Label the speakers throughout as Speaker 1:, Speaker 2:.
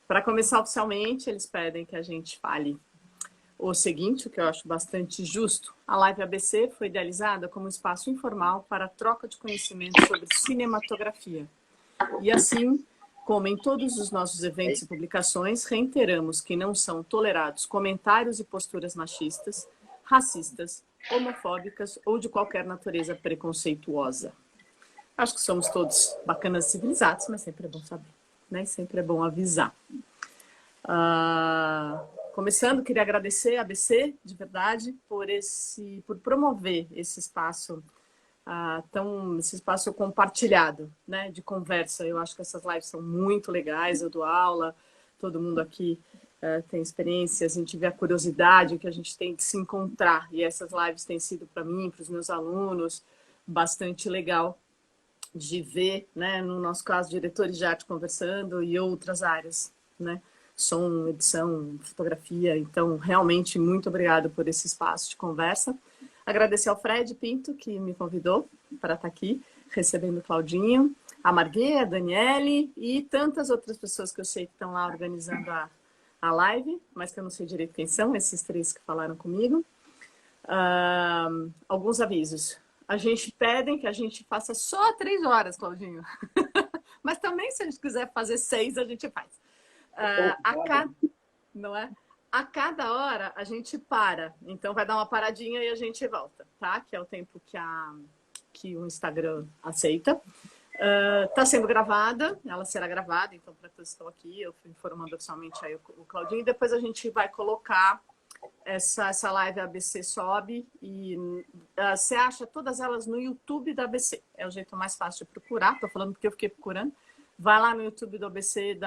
Speaker 1: Para começar oficialmente, eles pedem que a gente fale o seguinte, o que eu acho bastante justo. A Live ABC foi idealizada como um espaço informal para a troca de conhecimento sobre cinematografia. E assim, como em todos os nossos eventos e publicações, reiteramos que não são tolerados comentários e posturas machistas, racistas, homofóbicas ou de qualquer natureza preconceituosa. Acho que somos todos bacanas e civilizados, mas sempre é bom saber, né? Sempre é bom avisar. Começando, queria agradecer a ABC, de verdade, por promover esse espaço, esse espaço compartilhado, né, de conversa. Eu acho que essas lives são muito legais, eu dou aula, todo mundo aqui tem experiências, a gente vê a curiosidade que a gente tem de se encontrar, e essas lives têm sido para mim, para os meus alunos, bastante legal de ver, né, no nosso caso, diretores de arte conversando e outras áreas, né, som, edição, fotografia. Então, realmente, muito obrigada por esse espaço de conversa. Agradecer ao Fred Pinto, que me convidou para estar aqui, recebendo o Claudinho, a Marguê, a Daniele e tantas outras pessoas que eu sei que estão lá organizando a live, mas que eu não sei direito quem são, esses três que falaram comigo. Alguns avisos. A gente pede que a gente faça só 3 horas, Claudinho. Mas também, se a gente quiser fazer 6, a gente faz. Não é? A cada hora, a gente para. Então, vai dar uma paradinha e a gente volta, tá? Que é o tempo que o Instagram aceita. Está sendo gravada, ela será gravada, então, para todos que estão aqui, eu fui informando oficialmente aí o Claudinho. E depois a gente vai colocar essa live ABC sobe e você acha todas elas no YouTube da ABC. É o jeito mais fácil de procurar. Estou falando porque eu fiquei procurando. Vai lá no YouTube da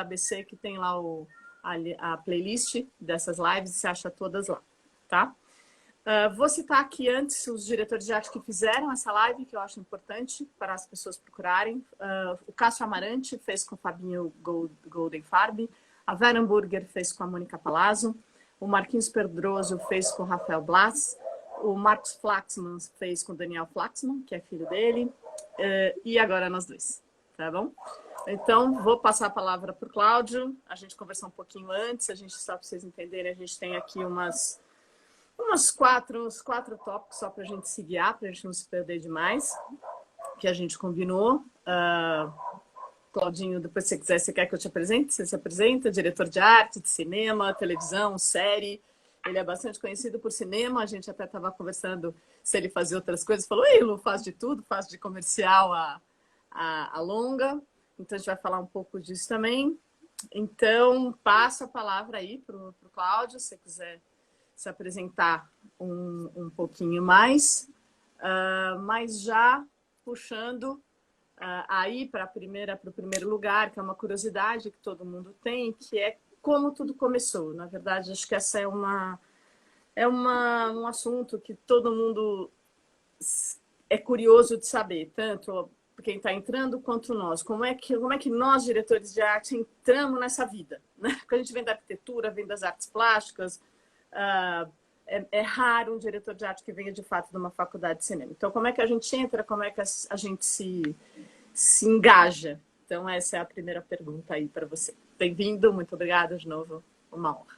Speaker 1: ABC, que tem lá a playlist dessas lives e você acha todas lá, tá? Vou citar aqui antes os diretores de arte que fizeram essa live, que eu acho importante para as pessoas procurarem. O Cássio Amarante fez com o Fabinho Goldenfarb, a Vera Hamburger fez com a Mônica Palazzo, o Marquinhos Pedroso fez com o Rafael Blas, o Marcos Flaxman fez com o Daniel Flaxman, que é filho dele, e agora nós dois, tá bom? Então, vou passar a palavra para o Cláudio. A gente conversou um pouquinho antes, só para vocês entenderem, a gente tem aqui uns quatro tópicos só para a gente se guiar, para a gente não se perder demais, que a gente combinou. Claudinho, depois, se você quiser, você quer que eu te apresente? Você se apresenta, diretor de arte, de cinema, televisão, série. Ele é bastante conhecido por cinema, a gente até estava conversando se ele fazia outras coisas. Falou, ei, Lu, faz de tudo, faz de comercial a longa. Então, a gente vai falar um pouco disso também. Então, passo a palavra aí para o Cláudio, se você quiser se apresentar um pouquinho mais. Mas já puxando aí para o primeiro lugar, que é uma curiosidade que todo mundo tem, que é como tudo começou. Na verdade, acho que essa é um assunto que todo mundo é curioso de saber, tanto quem está entrando quanto nós. Como é que nós, diretores de arte, entramos nessa vida? Né? Porque a gente vem da arquitetura, vem das artes plásticas, é raro um diretor de arte que venha de fato de uma faculdade de cinema. Então, como é que a gente entra? Como é que a gente se engaja? Então, essa é a primeira pergunta aí para você. Bem-vindo, muito obrigada de novo, uma honra.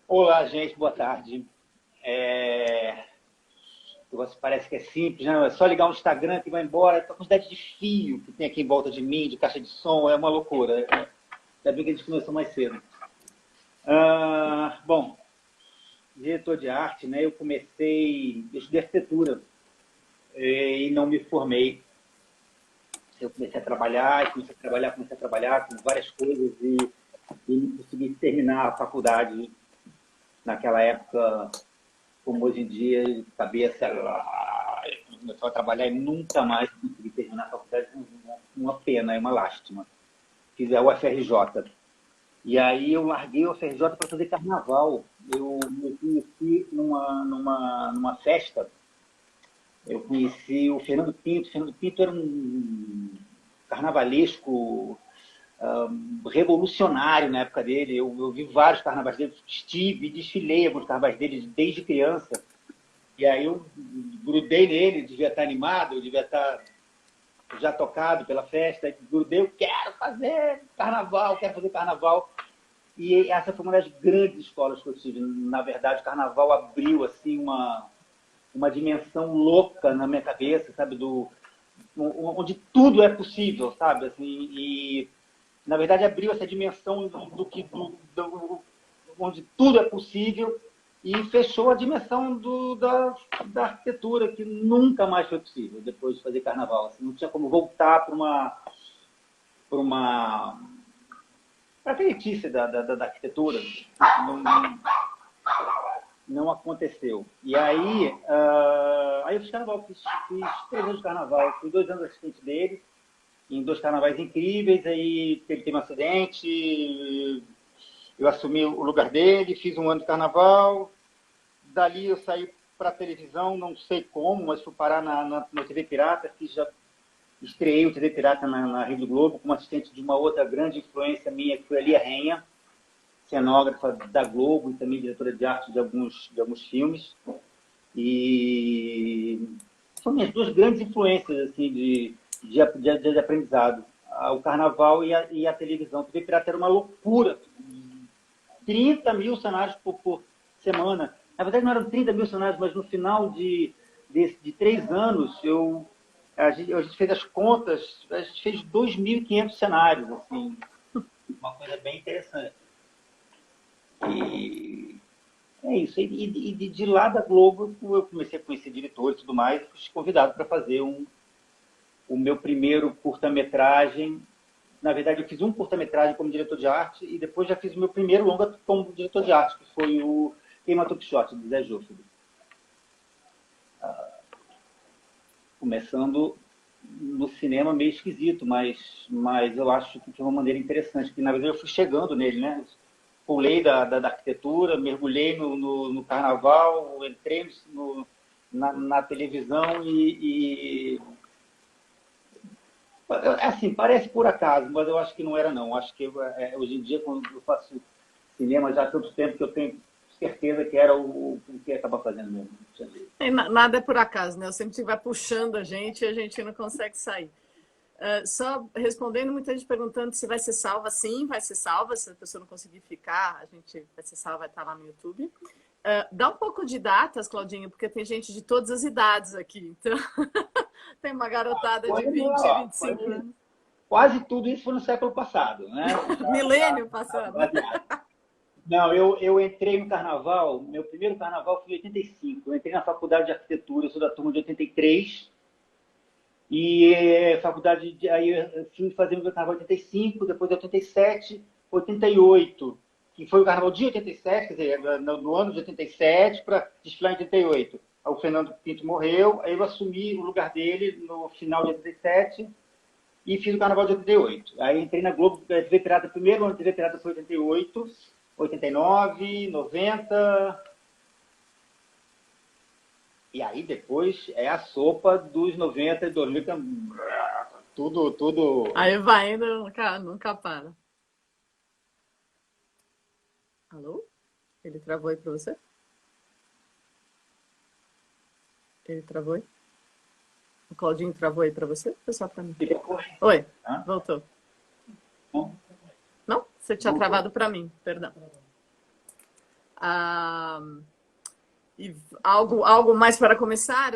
Speaker 2: Olá, gente, boa tarde. Parece que é simples, né? É só ligar o Instagram que vai embora. A quantidade de fio que tem aqui em volta de mim, de caixa de som, é uma loucura. Ainda bem que a gente começou mais cedo. Bom, diretor de arte, né? Eu estudei arquitetura e não me formei. Eu comecei a trabalhar com várias coisas e não consegui terminar a faculdade naquela época, como hoje em dia, cabeça, começou a trabalhar e nunca mais consegui terminar a faculdade. Uma pena, é uma lástima. Fiz a UFRJ. E aí eu larguei a UFRJ para fazer carnaval. Eu me conheci numa festa. Eu conheci o Fernando Pinto. Fernando Pinto era um carnavalesco revolucionário na época dele. Eu vi vários carnavais dele, desfilei alguns carnavais dele desde criança. E aí eu grudei nele, devia estar animado, eu devia estar já tocado pela festa, eu quero fazer carnaval, quero fazer carnaval. E essa foi uma das grandes escolas que eu tive. Na verdade, o carnaval abriu assim uma dimensão louca na minha cabeça, sabe, onde tudo é possível, sabe, assim, e na verdade abriu essa dimensão onde tudo é possível e fechou a dimensão da arquitetura, que nunca mais foi possível depois de fazer carnaval. Assim, não tinha como voltar para a feitiça da arquitetura. Não aconteceu. E aí, aí eu fiz carnaval, fiz 3 anos de carnaval, fui 2 anos assistente dele, em 2 carnavais incríveis, aí ele teve um acidente, eu assumi o lugar dele, fiz 1 ano de carnaval, dali eu saí para a televisão, não sei como, mas fui parar na TV Pirata, que já estreei o TV Pirata na Rede Globo, como assistente de uma outra grande influência minha, que foi a Lia Renha, cenógrafa da Globo e também diretora de arte de alguns filmes. E são minhas 2 grandes influências assim, de aprendizado. O carnaval e a televisão. A TV Pirata era uma loucura. 30 mil cenários por semana. Na verdade, não eram 30 mil cenários, mas no final de 3 anos, a gente fez as contas, a gente fez 2.500 cenários. Assim, uma coisa bem interessante. E é isso. E de lá da Globo, eu comecei a conhecer diretores e tudo mais, e fui convidado para fazer o meu primeiro curta-metragem. Na verdade, eu fiz um curta-metragem como diretor de arte e depois já fiz o meu primeiro longa como diretor de arte, que foi o Queima Top Shot, de Zé Júlio. Começando no cinema meio esquisito, mas eu acho que de uma maneira interessante, que na verdade eu fui chegando nele, né? Pulei da arquitetura, mergulhei no carnaval, entrei na televisão e assim, parece por acaso, mas eu acho que não era não. Acho que hoje em dia, quando eu faço cinema já há tanto tempo, que eu tenho certeza que era o que ia acabar fazendo mesmo.
Speaker 1: Nada é por acaso, né? Eu sempre vai puxando a gente e a gente não consegue sair. Só respondendo, muita gente perguntando se vai ser salva. Sim, vai ser salva. Se a pessoa não conseguir ficar, a gente vai ser salva, vai estar lá no YouTube. Dá um pouco de datas, Claudinho, porque tem gente de todas as idades aqui. Então, tem uma garotada de 20, 25 anos.
Speaker 2: Quase tudo isso foi no século passado, né?
Speaker 1: Milênio passado.
Speaker 2: Não, eu entrei no carnaval, meu primeiro carnaval foi em 85. Eu entrei na faculdade de arquitetura, eu sou da turma de 83. E faculdade, aí eu fui fazer o meu carnaval de 85, depois de 87, 88, que foi o carnaval de 87, quer dizer, no ano de 87 para desfilar em 88. Aí o Fernando Pinto morreu, aí eu assumi o lugar dele no final de 87 e fiz o carnaval de 88. Aí entrei na Globo, TV Pirata, primeiro ano de TV Pirata foi 88, 89, 90... E aí depois é a sopa dos 90 e 2000, tudo...
Speaker 1: Aí vai indo, nunca para. Alô? Ele travou aí para você? Ele travou aí? O Claudinho travou aí para você? Foi só para mim? Oi, voltou. Não? Você tinha travado para mim, perdão. E algo mais para começar,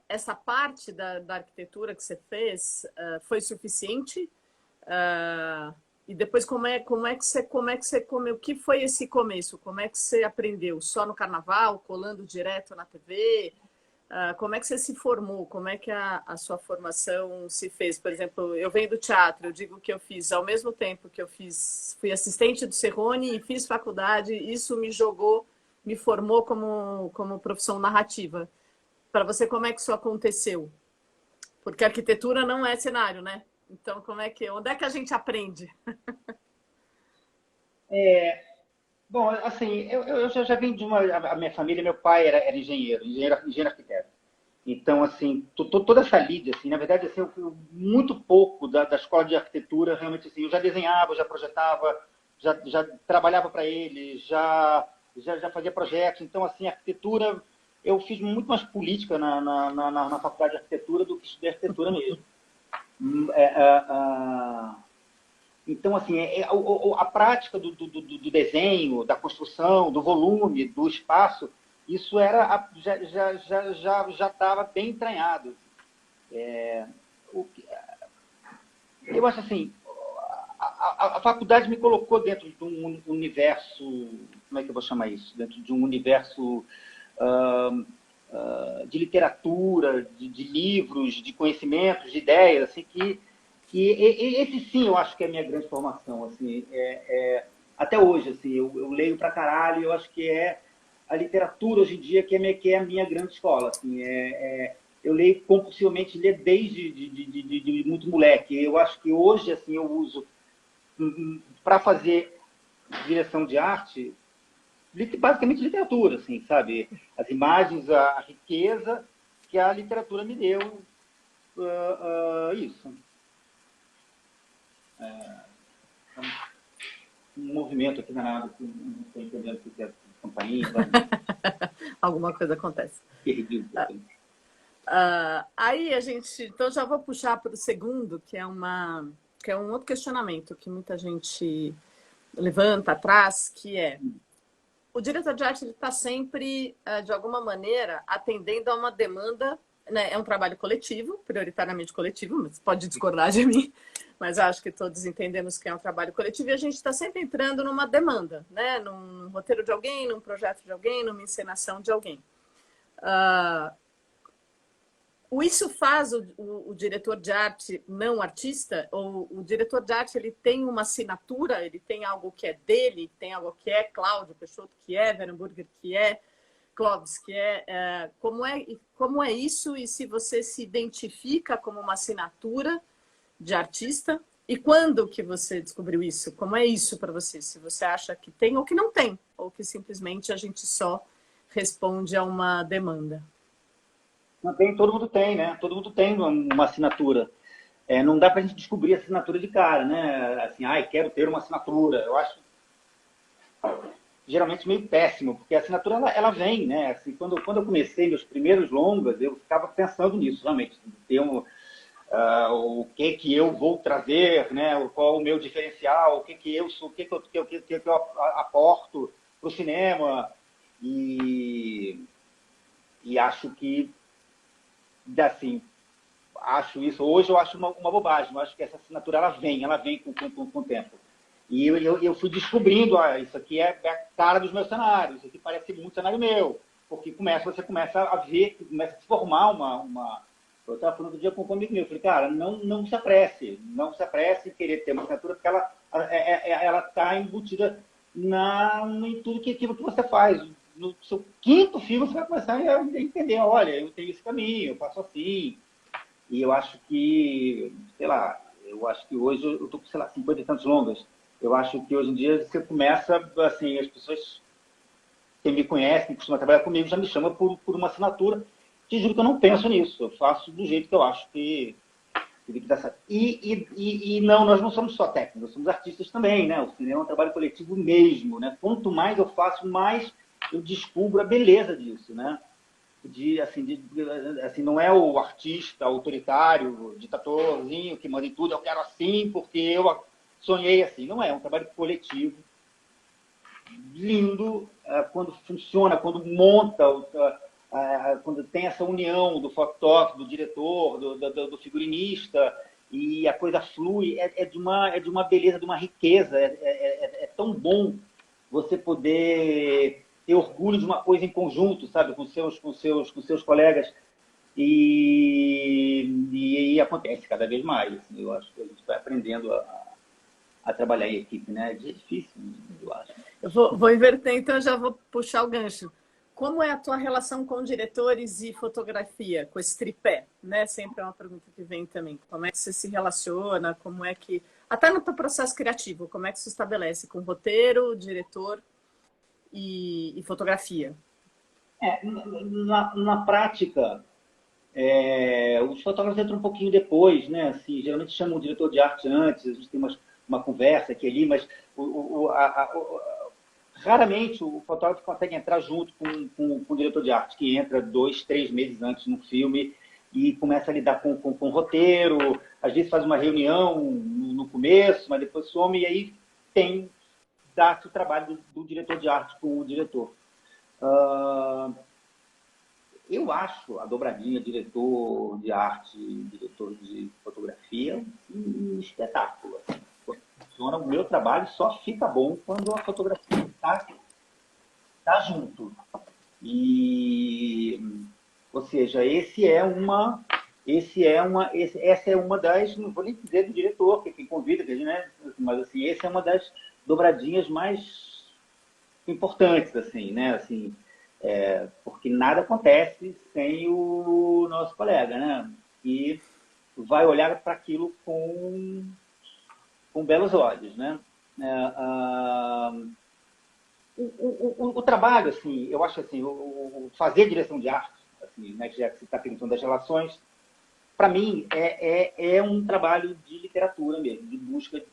Speaker 1: essa parte da arquitetura que você fez foi suficiente? E depois o que foi esse começo? Como é que você aprendeu? Só no carnaval, colando direto na TV? Como é que você se formou? Como é que a sua formação se fez? Por exemplo, eu venho do teatro, eu digo que eu fiz ao mesmo tempo que fui assistente do Serrone e fiz faculdade, isso me formou como profissão narrativa. Para você, como é que isso aconteceu? Porque arquitetura não é cenário, né? Então, onde é que a gente aprende?
Speaker 2: Bom, assim, eu já vim de a minha família, meu pai era engenheiro arquiteto. Então, assim, toda essa lide, assim, na verdade, assim, muito pouco da escola de arquitetura, realmente, assim, eu já desenhava, já projetava, já trabalhava para ele, já fazia projetos. Então, assim, a arquitetura, eu fiz muito mais política na faculdade de arquitetura do que estudei arquitetura mesmo. Então, assim, a prática do desenho, da construção, do volume, do espaço, isso era, já estava bem entranhado. Eu acho assim, a faculdade me colocou dentro de um universo, como é que eu vou chamar isso? Dentro de um universo de literatura, de livros, de conhecimentos, de ideias, assim, que esse sim eu acho que é a minha grande formação. Assim, até hoje, assim, eu leio pra caralho, eu acho que é a literatura hoje em dia que é a minha grande escola. Assim, eu leio compulsivamente, leio desde de muito moleque. Eu acho que hoje assim, eu uso para fazer direção de arte, basicamente literatura, assim, sabe? As imagens, a riqueza que a literatura me deu, isso. Um movimento aqui na nada, não estou entendendo o que é campainha.
Speaker 1: Alguma coisa acontece.
Speaker 2: Perdi.
Speaker 1: Aí a gente... Então, já vou puxar para o segundo, que é um outro questionamento que muita gente levanta, traz, que é... O diretor de arte está sempre, de alguma maneira, atendendo a uma demanda, né? É um trabalho coletivo, prioritariamente coletivo, mas pode discordar de mim, mas acho que todos entendemos que é um trabalho coletivo e a gente está sempre entrando numa demanda, né? Num roteiro de alguém, num projeto de alguém, numa encenação de alguém. Isso faz o diretor de arte não artista? Ou o diretor de arte ele tem uma assinatura, ele tem algo que é dele, tem algo que é Cláudio Peixoto, que é Wernburger, que é Clóvis, que é... Como é isso e se você se identifica como uma assinatura de artista? E quando que você descobriu isso? Como é isso para você? Se você acha que tem ou que não tem, ou que simplesmente a gente só responde a uma demanda.
Speaker 2: Todo mundo tem, né? Todo mundo tem uma assinatura. Não dá para a gente descobrir a assinatura de cara, né? Assim, quero ter uma assinatura. Eu acho geralmente meio péssimo, porque a assinatura ela vem, né? Assim, quando eu comecei meus primeiros longas, eu ficava pensando nisso, realmente. Ter o que eu vou trazer, né? Qual o meu diferencial, o que eu sou, o que eu aporto para o cinema. E acho que assim, acho isso. Hoje eu acho uma bobagem. Eu acho que essa assinatura ela vem com o tempo. E eu fui descobrindo, isso aqui é a cara dos meus cenários, isso aqui parece muito cenário meu, porque você começa a ver, começa a se formar uma... Eu estava falando outro dia com um amigo meu, eu falei, cara, não se apresse em querer ter uma assinatura, porque ela está embutida em tudo aquilo que você faz. No seu quinto filme você vai começar a entender, olha, eu tenho esse caminho, eu faço assim. E eu acho que, sei lá, hoje eu estou com, sei lá, 50 e tantos longas. Eu acho que hoje em dia você começa, assim, as pessoas que me conhecem, que costumam trabalhar comigo, já me chamam por uma assinatura. Te juro que eu não penso nisso, eu faço do jeito que eu acho que tem que dar certo. E não, nós não somos só técnicos, nós somos artistas também, né? O cinema é um trabalho coletivo mesmo, né? Quanto mais eu faço, mais eu descubro a beleza disso, né? Assim, não é o artista autoritário, ditatorzinho, que manda em tudo, eu quero assim porque eu sonhei assim. Não é um trabalho coletivo, lindo, quando funciona, quando monta, quando tem essa união do fotógrafo, do diretor, do figurinista, e a coisa flui, é de uma beleza, de uma riqueza, é tão bom você poder ter orgulho de uma coisa em conjunto, sabe, com seus colegas, e acontece cada vez mais. Assim, eu acho que a gente vai aprendendo a trabalhar em equipe, né? É difícil, eu acho.
Speaker 1: Eu vou inverter, então eu já vou puxar o gancho. Como é a tua relação com diretores e fotografia, com esse tripé? Né? Sempre é uma pergunta que vem também. Como é que você se relaciona? Como é que... Até no teu processo criativo, como é que se estabelece com roteiro, diretor e fotografia?
Speaker 2: Na prática, os fotógrafos entram um pouquinho depois, né? Assim, geralmente chamam o diretor de arte antes, a gente tem uma conversa aqui ali, mas Raramente o fotógrafo consegue entrar junto com o diretor de arte, que entra 2, 3 meses antes no filme e começa a lidar com o roteiro, às vezes faz uma reunião no começo, mas depois some, e aí dá-se o trabalho do diretor de arte com o diretor. Eu acho a dobradinha diretor de arte, diretor de fotografia, um espetáculo. Assim. Funciona, o meu trabalho só fica bom quando a fotografia está junto. Ou seja, essa é uma das, não vou nem dizer do diretor, que é quem convida, né? Mas assim, essa é uma das dobradinhas mais importantes, assim, né? Assim, porque nada acontece sem o nosso colega, né? E vai olhar para aquilo com belos olhos, né? O trabalho, assim, eu acho assim, o fazer direção de arte, assim, né, já que você está perguntando das relações, para mim é um trabalho de literatura mesmo, de busca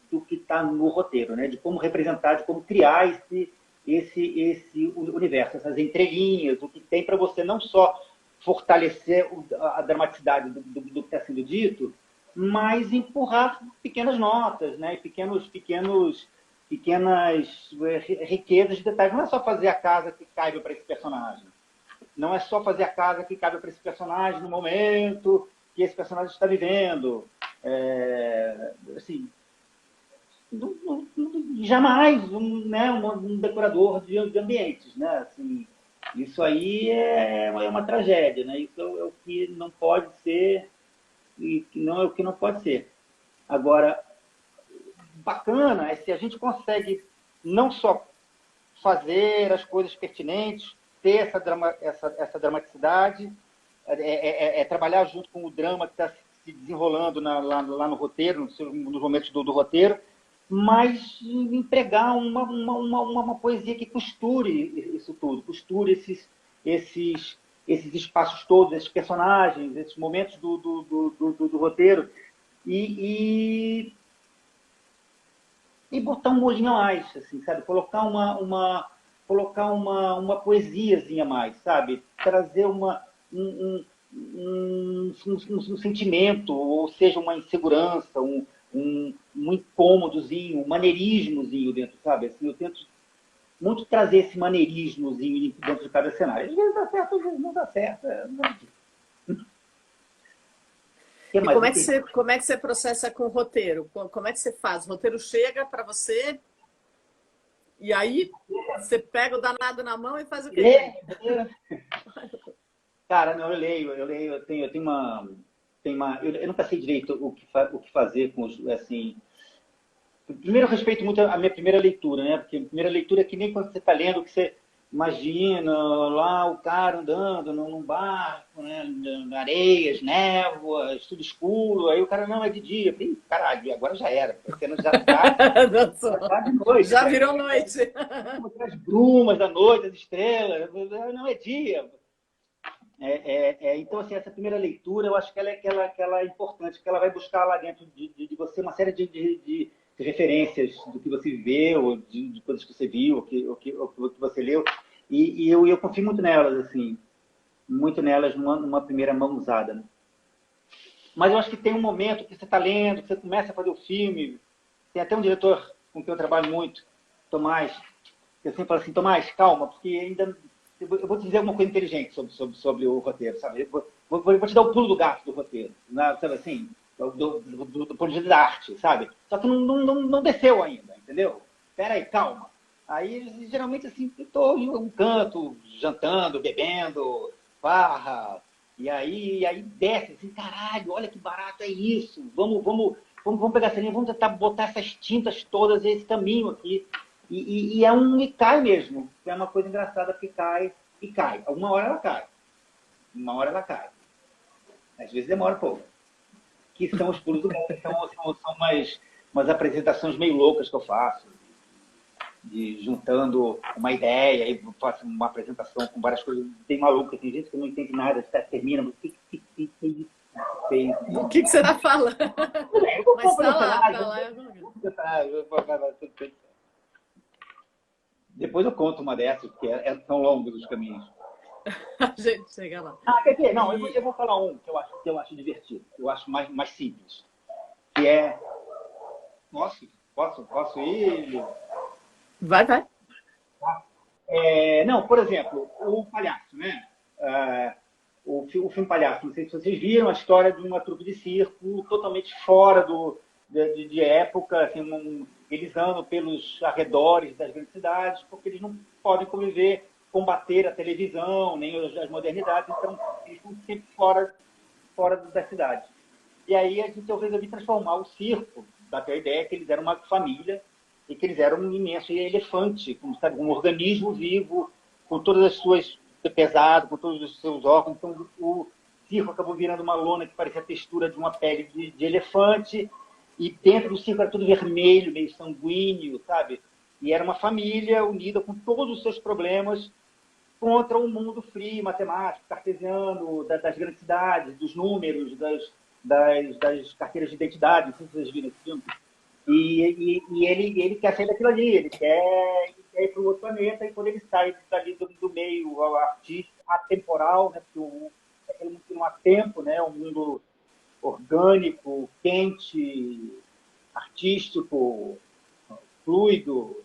Speaker 2: do que está no roteiro, né, de como representar, de como criar esse universo, essas entrelinhas, o que tem para você não só fortalecer a dramaticidade do que está sendo dito, mas empurrar pequenas notas, né, pequenas riquezas de detalhes. Não é só fazer a casa que caiba para esse personagem. Não é só fazer a casa que caiba para esse personagem no momento que esse personagem está vivendo. Assim, jamais um decorador de ambientes. Né? Assim, isso aí é uma tragédia. Né? Isso é o que não pode ser e não é o que não pode ser. Agora, bacana é se a gente consegue não só fazer as coisas pertinentes, ter essa dramaticidade, trabalhar junto com o drama que está se desenrolando lá no roteiro, nos momentos do roteiro, mas empregar uma poesia que costure isso tudo, costure esses espaços todos, esses personagens, esses momentos do roteiro, e botar um molhinho a mais, assim, sabe? Colocar uma poesiazinha a mais, sabe? Trazer um sentimento, ou seja, uma insegurança, um incômodozinho, um maneirismozinho dentro, sabe? Assim, eu tento muito trazer esse maneirismozinho dentro de cada cenário. Às vezes dá certo, às vezes não dá certo.
Speaker 1: E como é que você processa com o roteiro? Como é que você faz? O roteiro chega para você e aí você pega o danado na mão e faz o quê?
Speaker 2: Cara, não, eu leio, eu tenho uma, eu nunca sei direito o que fazer com os, assim. Primeiro, eu respeito muito a minha primeira leitura, né? Porque a primeira leitura é que nem quando você está lendo, que você imagina lá o cara andando num barco, né? Areias, névoas, tudo escuro. Aí o cara, não, é de dia. Eu falei, caralho, agora já era. A cena já está de noite.
Speaker 1: Já virou noite.
Speaker 2: As brumas da noite, as estrelas. Não, é dia. Então, assim, essa primeira leitura, eu acho que ela é importante, porque ela vai buscar lá dentro de você uma série de referências do que você viveu, de coisas que você viu, o que você leu, e eu confio muito nelas, assim, muito nelas numa primeira mão usada. Né? Mas eu acho que tem um momento que você está lendo, que você começa a fazer o filme, tem até um diretor com quem eu trabalho muito, Tomás, que eu sempre falo assim, Tomás, calma, porque ainda... Eu vou te dizer alguma coisa inteligente sobre o roteiro, sabe? Eu vou te dar o pulo do gato do roteiro, né? Sabe assim? Do ponto de vista da arte, sabe? Só que não desceu ainda, entendeu? Espera aí, calma. Aí, geralmente, assim, eu estou em um canto, jantando, bebendo, farra, e aí desce, assim, caralho, olha que barato é isso, vamos pegar essa linha, vamos tentar botar essas tintas todas, esse caminho aqui. E é e cai mesmo. É uma coisa engraçada que cai e cai. Alguma hora ela cai. Uma hora ela cai. Às vezes demora um pouco. Que são os pulos do gato. São umas apresentações meio loucas que eu faço. De juntando uma ideia e faço uma apresentação com várias coisas bem malucas. Tem gente que não entende nada, termina. O que
Speaker 1: você está falando? Mas está lá.
Speaker 2: Depois eu conto uma dessas, porque tão longos os caminhos.
Speaker 1: A gente chega lá.
Speaker 2: Quer dizer, não, eu vou falar um que eu acho divertido, que eu acho mais simples, que é... Posso ir?
Speaker 1: Vai, vai.
Speaker 2: Não, por exemplo, o Palhaço, né? O filme Palhaço, não sei se vocês viram a história de uma trupe de circo totalmente fora de época, assim, eles andam pelos arredores das grandes cidades, porque eles não podem combater a televisão, nem as modernidades, então eles estão sempre fora das cidades. E aí eu resolvi transformar o circo, daquela ideia que eles eram uma família e que eles eram um imenso elefante, como, sabe, um organismo vivo, com todas as suas... pesado, com todos os seus órgãos. Então, o circo acabou virando uma lona que parecia a textura de uma pele de elefante, e dentro do circo era tudo vermelho, meio sanguíneo, sabe? E era uma família unida com todos os seus problemas contra um mundo frio, matemático, cartesiano, das grandes cidades, dos números, das carteiras de identidade, não sei se vocês viram esse filme. E ele quer sair daquilo ali, ele quer ir para o outro planeta, e quando ele sai dali do meio artístico, atemporal, né, porque aquele mundo que não há tempo, né, um mundo orgânico, quente, artístico, fluido,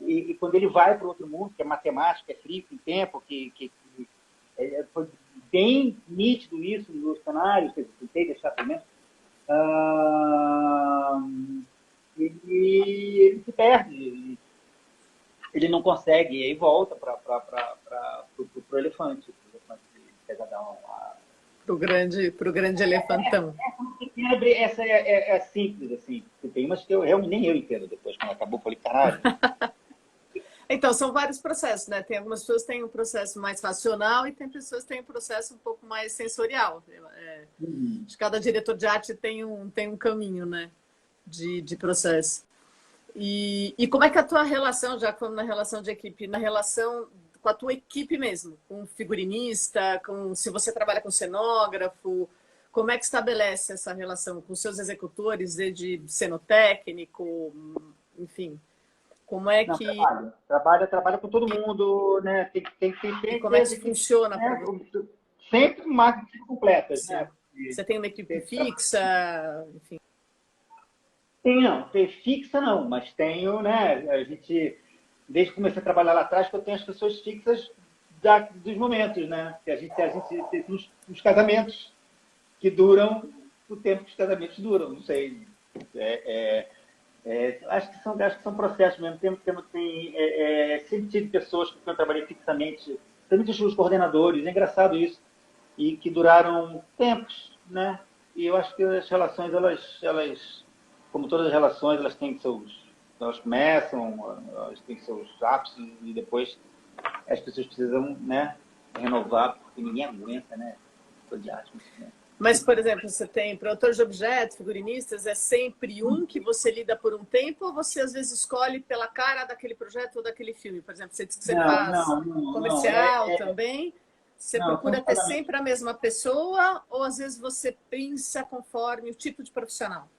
Speaker 2: e quando ele vai para o outro mundo, que é matemático, é frio, tem tempo, foi bem nítido isso no cenário, que eu tentei deixar pelo menos, ele se perde, ele não consegue, e aí volta para o elefante pesadão.
Speaker 1: Pro grande elefantão.
Speaker 2: Essa é simples, assim, tem umas que eu realmente nem eu entendo depois, quando acabou, eu falei, caralho.
Speaker 1: Então, são vários processos, né? Tem algumas pessoas que têm um processo mais racional e tem pessoas que têm um processo um pouco mais sensorial. Acho que cada diretor de arte tem um caminho, né? De processo. E como é que é a tua relação, já como na relação de equipe, na relação com a tua equipe mesmo, com o figurinista, se você trabalha com cenógrafo, como é que estabelece essa relação com seus executores, de cenotécnico, enfim, como é que...
Speaker 2: Trabalha com todo mundo, né? Tem
Speaker 1: E como é que funciona?
Speaker 2: Né? Sempre máquinas completas, né?
Speaker 1: Você tem uma equipe fixa, enfim.
Speaker 2: Não, fixa não, mas tenho, né? A gente, desde que comecei a trabalhar lá atrás, que eu tenho as pessoas fixas dos momentos, né? Que a gente tem uns casamentos que duram o tempo que os casamentos duram, não sei. Acho que são processos mesmo. Sempre tive pessoas com quem eu trabalhei fixamente, também os coordenadores, é engraçado isso, e que duraram tempos, né? E eu acho que as relações, elas como todas as relações, elas começam, elas têm seus ápices e depois as pessoas precisam, né, renovar, porque ninguém aguenta, né? De arte, né?
Speaker 1: Mas, por exemplo, você tem produtores de objetos, figurinistas, é sempre um que você lida por um tempo ou você às vezes escolhe pela cara daquele projeto ou daquele filme? Por exemplo, você diz que você faz comercial também. Você procura ter sempre a mesma pessoa ou às vezes você pensa conforme o tipo de profissional?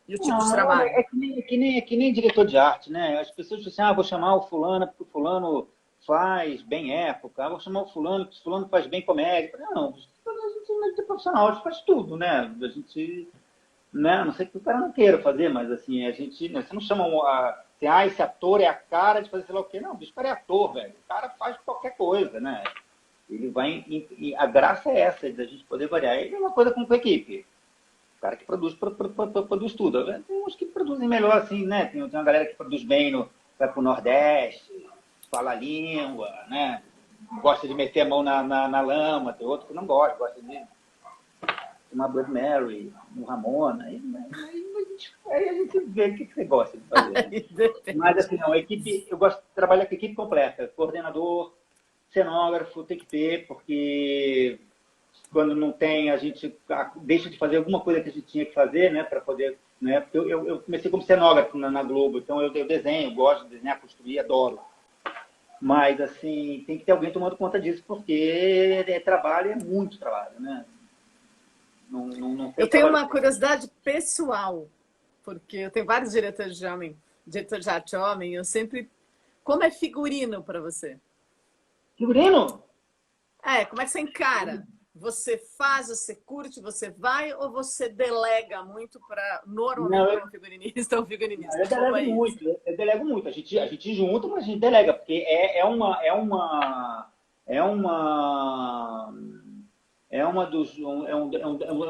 Speaker 1: E o tipo de trabalho?
Speaker 2: É que nem diretor de arte, né? As pessoas dizem assim, vou chamar o fulano porque o fulano faz bem época, vou chamar o fulano porque o fulano faz bem comédia. Não, a gente não é profissional, a gente faz tudo, né? A gente, né? A não sei que o cara não queira fazer, mas assim, a gente, né? Você não chama esse ator é a cara de fazer sei lá o quê. Não, o cara é ator, velho. O cara faz qualquer coisa, né? Ele vai, a graça é essa, da gente poder variar. E é uma coisa com a equipe. O cara que produz tudo. Tem uns que produzem melhor assim, né? Tem uma galera que produz bem, vai pro Nordeste, fala a língua, né? Gosta de meter a mão na lama. Tem outro que não gosta de uma Blood Mary, um Ramona. Aí a gente vê o que você gosta de fazer. Mas assim, não, a equipe, eu gosto de trabalhar com a equipe completa. Coordenador, cenógrafo tem que ter, porque quando não tem, a gente deixa de fazer alguma coisa que a gente tinha que fazer, né, para poder, né, eu comecei como cenógrafo na Globo, então eu desenho, gosto de desenhar, construir, adoro. Mas, assim, tem que ter alguém tomando conta disso, porque trabalho, é muito trabalho, né? Não tem
Speaker 1: eu tenho uma curiosidade pessoal, porque eu tenho vários diretores de arte homem, eu sempre como é figurino para você?
Speaker 2: Figurino?
Speaker 1: Como é que você encara? Você faz, você curte, você vai ou você delega muito para normalmente
Speaker 2: Não,
Speaker 1: para um figurinista ou um figurinista?
Speaker 2: eu
Speaker 1: Como
Speaker 2: delego
Speaker 1: é isso?
Speaker 2: muito, eu delego muito. A gente junta, mas a gente delega, porque é um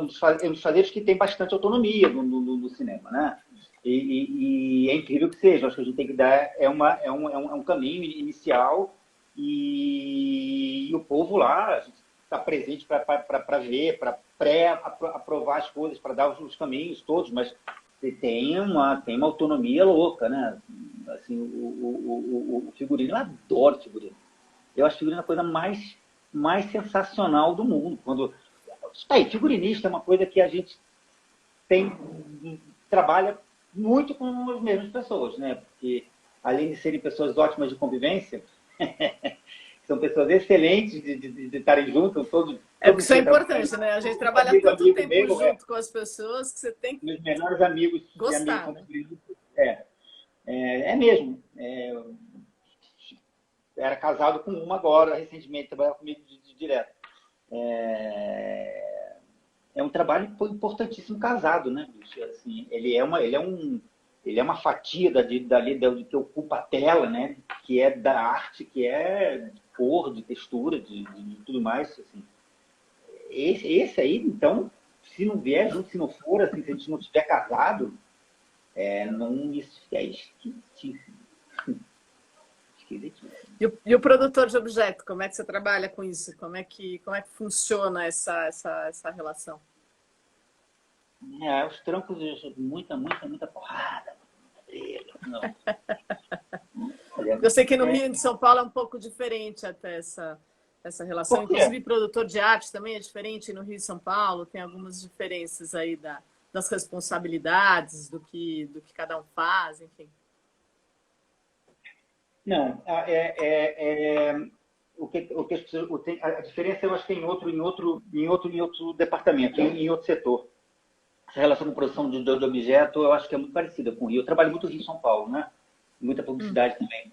Speaker 2: dos fazeres que tem bastante autonomia no cinema, né? E é incrível que seja. Acho que a gente tem que dar é um caminho inicial e o povo lá a gente está presente para ver, para pré-aprovar as coisas, para dar os caminhos todos, mas tem uma autonomia louca, né? Assim, o figurino, eu adoro figurino. Eu acho figurino a coisa mais sensacional do mundo. Figurinista é uma coisa que a gente trabalha muito com as mesmas pessoas, né? Porque além de serem pessoas ótimas de convivência, são pessoas excelentes de estarem juntos,
Speaker 1: Porque
Speaker 2: todo
Speaker 1: isso é
Speaker 2: dia
Speaker 1: importante, né? A gente trabalha tanto
Speaker 2: amigo
Speaker 1: tempo
Speaker 2: meu,
Speaker 1: junto com as pessoas que você tem que
Speaker 2: meus melhores amigos e amigos
Speaker 1: gostar,
Speaker 2: são
Speaker 1: né?
Speaker 2: figurinistas. É mesmo. Era casado com uma agora, recentemente, trabalhava comigo direto. É um trabalho importantíssimo casado, né, bicho? Assim, ele é uma fatia dali que ocupa a tela, né? Que é da arte, que é de cor, de textura, de tudo mais. Assim. Esse aí, então, se não vier junto, se não for, assim, se a gente não estiver casado, não, isso é esquisitíssimo. Esquisitíssimo.
Speaker 1: E o produtor de objeto, como é que você trabalha com isso? Como é que funciona essa relação?
Speaker 2: Os trancos, muita porrada, muita briga. Não.
Speaker 1: Eu sei que no Rio de São Paulo é um pouco diferente até essa relação.
Speaker 2: Por quê?
Speaker 1: Inclusive, produtor de arte também é diferente no Rio de São Paulo. Tem algumas diferenças aí das responsabilidades, do que cada um faz, enfim.
Speaker 2: Não, o que as pessoas, a diferença eu acho que é em outro departamento, em outro setor. Essa relação com produção de objeto eu acho que é muito parecida com o Rio. Eu trabalho muito no Rio e São Paulo, né? Muita publicidade também.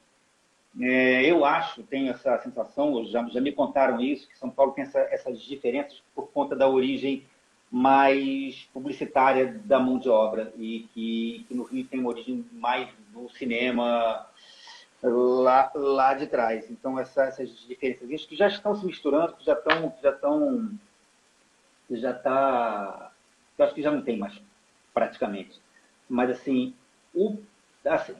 Speaker 2: Eu acho, tenho essa sensação, já me contaram isso, que São Paulo tem essas diferenças por conta da origem mais publicitária da mão de obra e que no Rio tem uma origem mais do cinema lá de trás. Então, essas diferenças que já estão se misturando, já está, eu acho que já não tem mais, praticamente. Mas, assim, assim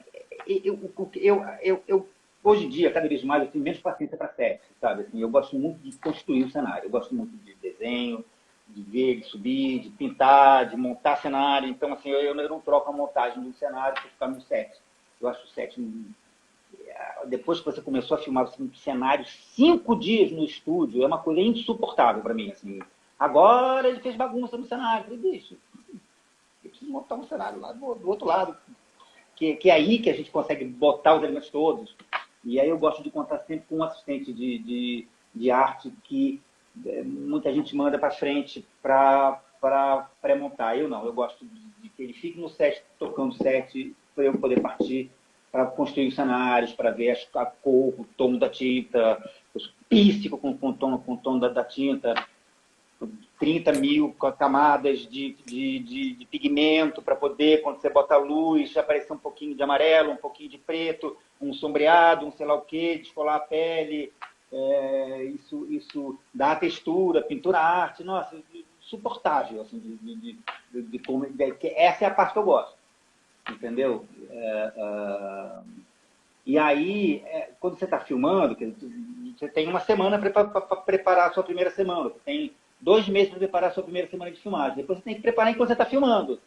Speaker 2: eu, hoje em dia, cada vez mais, eu tenho menos paciência para sexo, sabe? Assim, eu gosto muito de construir o cenário, eu gosto muito de desenho, de ver, de subir, de pintar, de montar cenário. Então, assim, eu não troco a montagem do cenário para ficar no set. Eu acho o set depois que você começou a filmar um cenário 5 dias no estúdio, é uma coisa insuportável para mim. Assim. Agora ele fez bagunça no cenário. Eu falei, bicho, eu preciso montar um cenário lá do outro lado. Que é aí que a gente consegue botar os elementos todos. E aí eu gosto de contar sempre com um assistente de arte que muita gente manda para frente para pré-montar. Eu não, eu gosto de que ele fique no set, tocando o set, para eu poder partir para construir os cenários, para ver a cor, o tom da tinta, os píssico com o tom da tinta, 30 mil camadas de pigmento para poder, quando você bota a luz, aparecer um pouquinho de amarelo, um pouquinho de preto, um sombreado, um sei lá o quê, descolar a pele, isso dá a textura, pintura arte, nossa, insuportável, assim, essa é a parte que eu gosto. Entendeu? E aí, quando você está filmando, você tem uma semana para preparar a sua primeira semana. Você tem 2 meses para preparar a sua primeira semana de filmagem. Depois você tem que preparar enquanto você está filmando.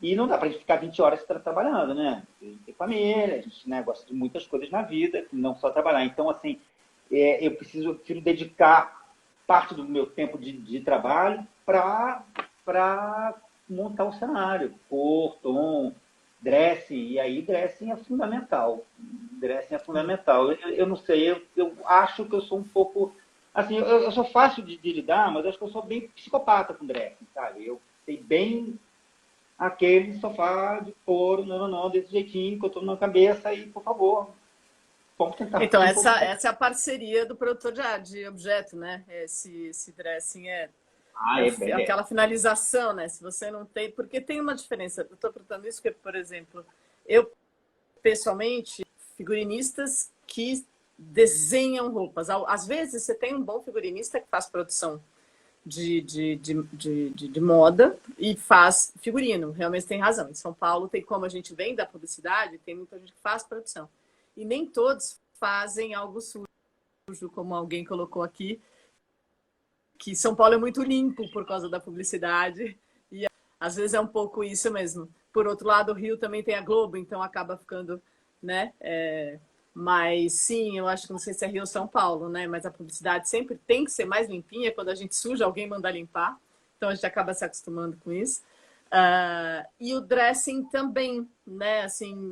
Speaker 2: E não dá para a gente ficar 20 horas trabalhando, né? Tem família, a gente, né, gosta de muitas coisas na vida, não só trabalhar. Então, assim, eu prefiro dedicar parte do meu tempo de trabalho para montar o cenário, cor, tom, dressing, e aí dressing é fundamental. Dressing é fundamental. Eu não sei, eu acho que eu sou um pouco... Assim, eu sou fácil de lidar, mas acho que eu sou bem psicopata com dressing, sabe? Eu sei bem aquele sofá de couro, não, desse jeitinho que eu estou na cabeça e, por favor, vamos tentar.
Speaker 1: Então, essa é a parceria do produtor de objeto, né? Esse dressing aquela finalização, né? Se você não tem... Porque tem uma diferença. Eu estou perguntando isso porque, por exemplo, eu, pessoalmente, figurinistas que desenham roupas. Às vezes, você tem um bom figurinista que faz produção de moda e faz figurino. Realmente tem razão. Em São Paulo, tem como a gente vem da publicidade, tem muita gente que faz produção. E nem todos fazem algo sujo, como alguém colocou aqui, que São Paulo é muito limpo por causa da publicidade. E às vezes é um pouco isso mesmo. Por outro lado, o Rio também tem a Globo, então acaba ficando, né? Mas sim, eu acho que não sei se é Rio ou São Paulo, né? Mas a publicidade sempre tem que ser mais limpinha. Quando a gente suja, alguém manda limpar. Então a gente acaba se acostumando com isso. E o dressing também, né? Assim,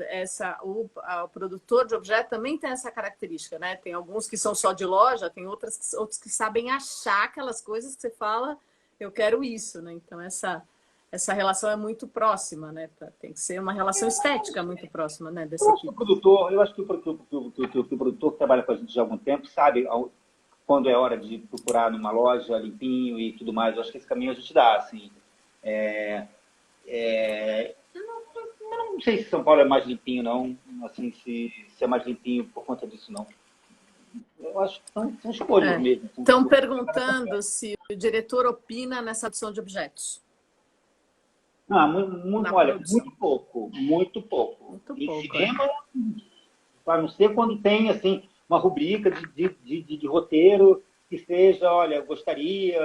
Speaker 1: o produtor de objeto também tem essa característica, né? Tem alguns que são só de loja, tem outros que sabem achar aquelas coisas que você fala, eu quero isso, né? Então essa relação é muito próxima, né? Tem que ser uma relação estética muito próxima, né? Desse tipo.
Speaker 2: Eu acho que o produtor que trabalha com a gente já há algum tempo sabe quando é hora de procurar numa loja limpinho e tudo mais. Eu acho que esse caminho a gente dá, assim. Eu não sei se São Paulo é mais limpinho, não. Assim, se é mais limpinho por conta disso, não. Eu acho que são escolhas mesmo.
Speaker 1: Estão perguntando se o diretor opina nessa adição de objetos.
Speaker 2: Olha, muito pouco. Em cinema, a não ser quando tem assim, uma rubrica de roteiro que seja, olha, eu gostaria...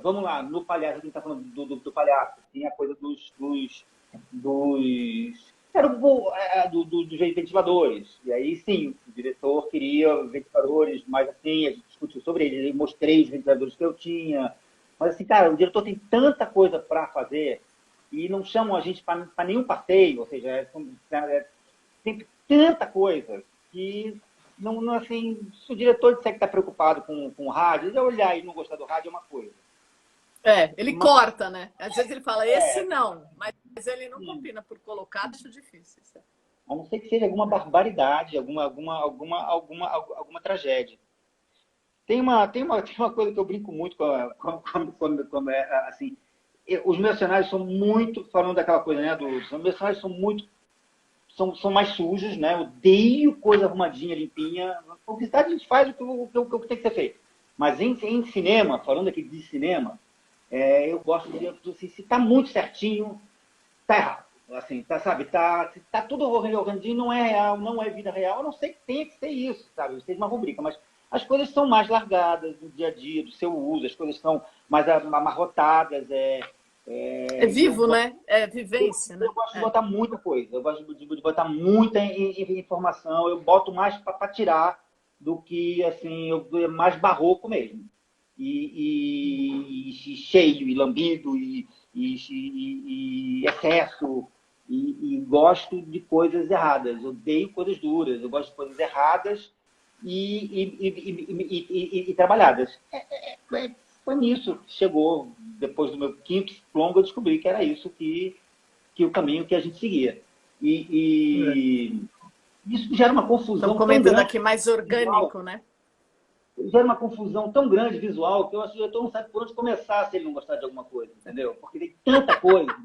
Speaker 2: vamos lá, no palhaço, a gente está falando do palhaço, tem a coisa dos ventiladores. E aí, sim, o diretor queria ventiladores, mas assim, a gente discutiu sobre eles, eu mostrei os ventiladores que eu tinha. Mas assim, cara, o diretor tem tanta coisa para fazer e não chamam a gente para nenhum passeio, ou seja, tem tanta coisa que não assim, se o diretor disser que está preocupado com o rádio, ele olhar e não gostar do rádio é uma coisa.
Speaker 1: Ele corta, né? Às vezes ele fala, esse não, mas ele não combina por colocar, acho difícil.
Speaker 2: A não ser que seja alguma barbaridade, alguma tragédia. Tem uma coisa que eu brinco muito quando assim, os meus cenários são muito, falando daquela coisa, né, os meus cenários são mais sujos, né? Eu odeio coisa arrumadinha, limpinha. Na publicidade a gente faz o que tem que ser feito. Mas em cinema, falando aqui de cinema, eu gosto de assim, se está muito certinho, está errado. Assim, sabe, se tá tudo organizadinho, não é real, não é vida real. Eu não sei que tenha que ser isso, sabe? Seja uma rubrica, mas as coisas são mais largadas do dia a dia, do seu uso, as coisas são mais amarrotadas.
Speaker 1: Vivo, né? É vivência, né?
Speaker 2: Eu gosto de botar muita coisa, eu gosto de botar muita informação, eu boto mais para tirar do que, assim, mais barroco mesmo. E cheio, e lambido, e excesso, e gosto de coisas erradas. Eu odeio coisas duras, eu gosto de coisas erradas e trabalhadas. Foi nisso que chegou, depois do meu quinto longo, eu descobri que era isso que o caminho que a gente seguia. Isso gera uma confusão.
Speaker 1: Estão comentando aqui mais orgânico, né?
Speaker 2: Gera uma confusão tão grande visual que eu acho que o diretor não sabe por onde começar se ele não gostar de alguma coisa, entendeu? Porque tem tanta coisa.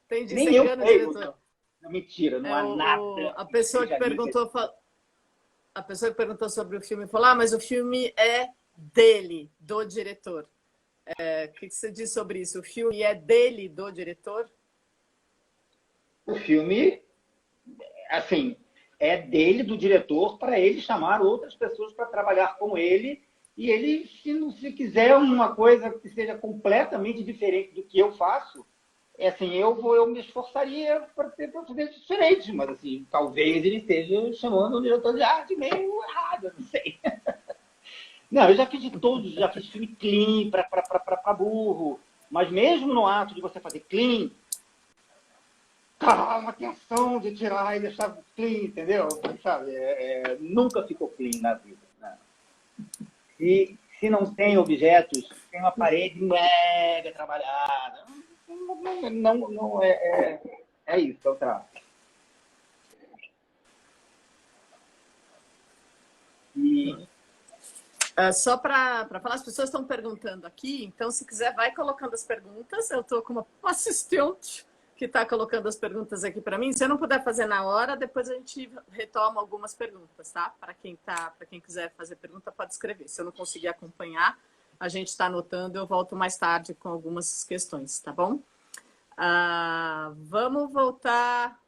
Speaker 1: Entendi,
Speaker 2: nem eu sei, diretor. Mentira, não há nada.
Speaker 1: A pessoa que perguntou sobre o filme falou, mas o filme é dele, do diretor. O que você diz sobre isso? O filme é dele, do diretor?
Speaker 2: O filme, assim, é dele, do diretor, para ele chamar outras pessoas para trabalhar com ele. E ele, se quiser uma coisa que seja completamente diferente do que eu faço, assim, eu me esforçaria para fazer diferente. Mas, assim, talvez ele esteja chamando o diretor de arte meio errado, não sei. Não, eu já fiz de todos, já fiz filme clean para burro. Mas mesmo no ato de você fazer clean, uma atenção de tirar e deixar clean, entendeu? Sabe? Nunca ficou clean na vida. Né? E se não tem objetos, tem uma parede mega trabalhada. Não é isso, é o traço.
Speaker 1: Só para falar, as pessoas estão perguntando aqui, então se quiser vai colocando as perguntas. Eu estou com uma assistente que está colocando as perguntas aqui para mim. Se eu não puder fazer na hora, depois a gente retoma algumas perguntas, tá? Para quem quiser fazer pergunta, pode escrever. Se eu não conseguir acompanhar, a gente está anotando, eu volto mais tarde com algumas questões, tá bom? Vamos voltar.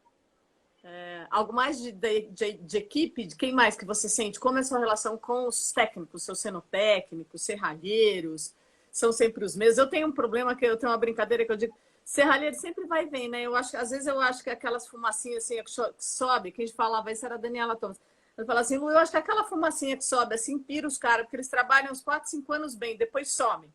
Speaker 1: Algo mais de equipe? De quem mais que você sente? Como é a sua relação com os técnicos, seus cenotécnicos, serralheiros? São sempre os mesmos? Eu tenho um problema, que eu tenho uma brincadeira que eu digo, serralheiro sempre vai e vem, né? Às vezes eu acho que aquelas fumacinhas assim, que sobe, que a gente falava, isso era a Daniela Thomas. Eu falo assim, Lu, eu acho que aquela fumacinha que sobe assim, pira os caras, porque eles trabalham uns 4, 5 anos bem, depois somem.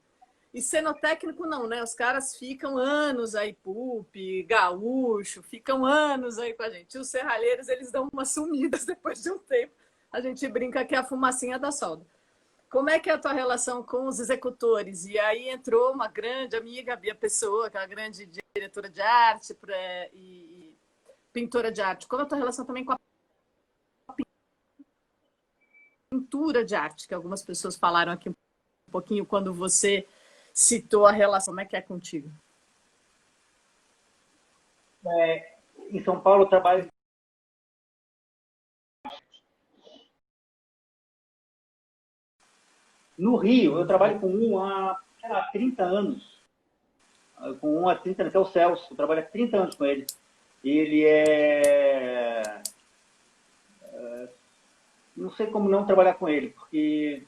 Speaker 1: E cenotécnico não, né? Os caras ficam anos aí, Pupi, Gaúcho, ficam anos aí com a gente. E os serralheiros, eles dão umas sumidas depois de um tempo. A gente brinca que é a fumacinha da solda. Como é que é a tua relação com os executores? E aí entrou uma grande amiga, a Bia Pessoa, aquela grande diretora de arte e pintora de arte. Como é a tua relação também com a pintura de arte? Que algumas pessoas falaram aqui um pouquinho quando você citou a relação. Como é que é contigo?
Speaker 2: Em São Paulo, eu trabalho. No Rio, eu trabalho com um há 30 anos. Com um há 30 anos, que é o Celso. Eu trabalho há 30 anos com ele. Ele não sei como não trabalhar com ele, porque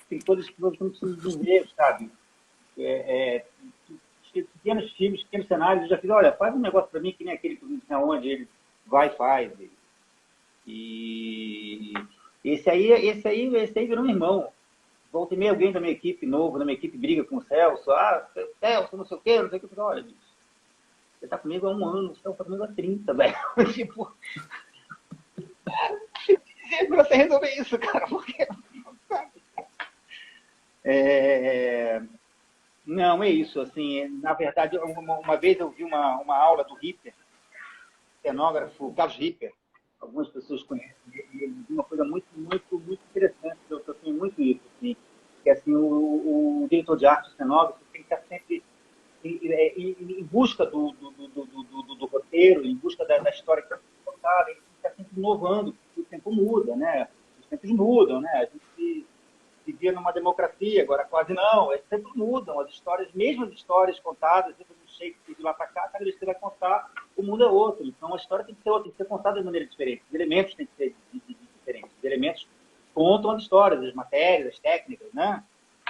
Speaker 2: tem coisas que você não precisa dizer, sabe? Pequenos filmes, pequenos cenários, eu já fiz, olha, faz um negócio para mim que nem aquele que não sei aonde ele vai e faz. E esse aí virou um irmão. Volta e meia alguém da minha equipe novo, da minha equipe briga com o Celso. Celso, não sei o quê, não sei o que. Olha, bicho, você tá comigo há 1 ano, você tá comigo há 30, velho. Tipo, pra você resolver isso, cara, porque... Não, é isso, assim, na verdade, uma vez eu vi uma aula do Ripper, cenógrafo Carlos Ripper, algumas pessoas conhecem, e ele diz uma coisa muito, muito, muito interessante, eu tenho muito isso, assim, que assim, o diretor de arte, o cenógrafo, tem que estar sempre em busca do roteiro, em busca da história que está sendo contada, ele tem que estar sempre inovando, porque o tempo muda, né? Os tempos mudam, né? A gente vivia numa democracia, agora quase não, eles sempre mudam, as histórias, mesmo as histórias contadas, sempre do Shakespeare de lá para cá, cada vez que você vai contar, o mundo é outro, então a história tem que ser outra, tem que ser contada de maneira diferente, os elementos têm que ser diferentes, os elementos contam as histórias, as matérias, as técnicas, né?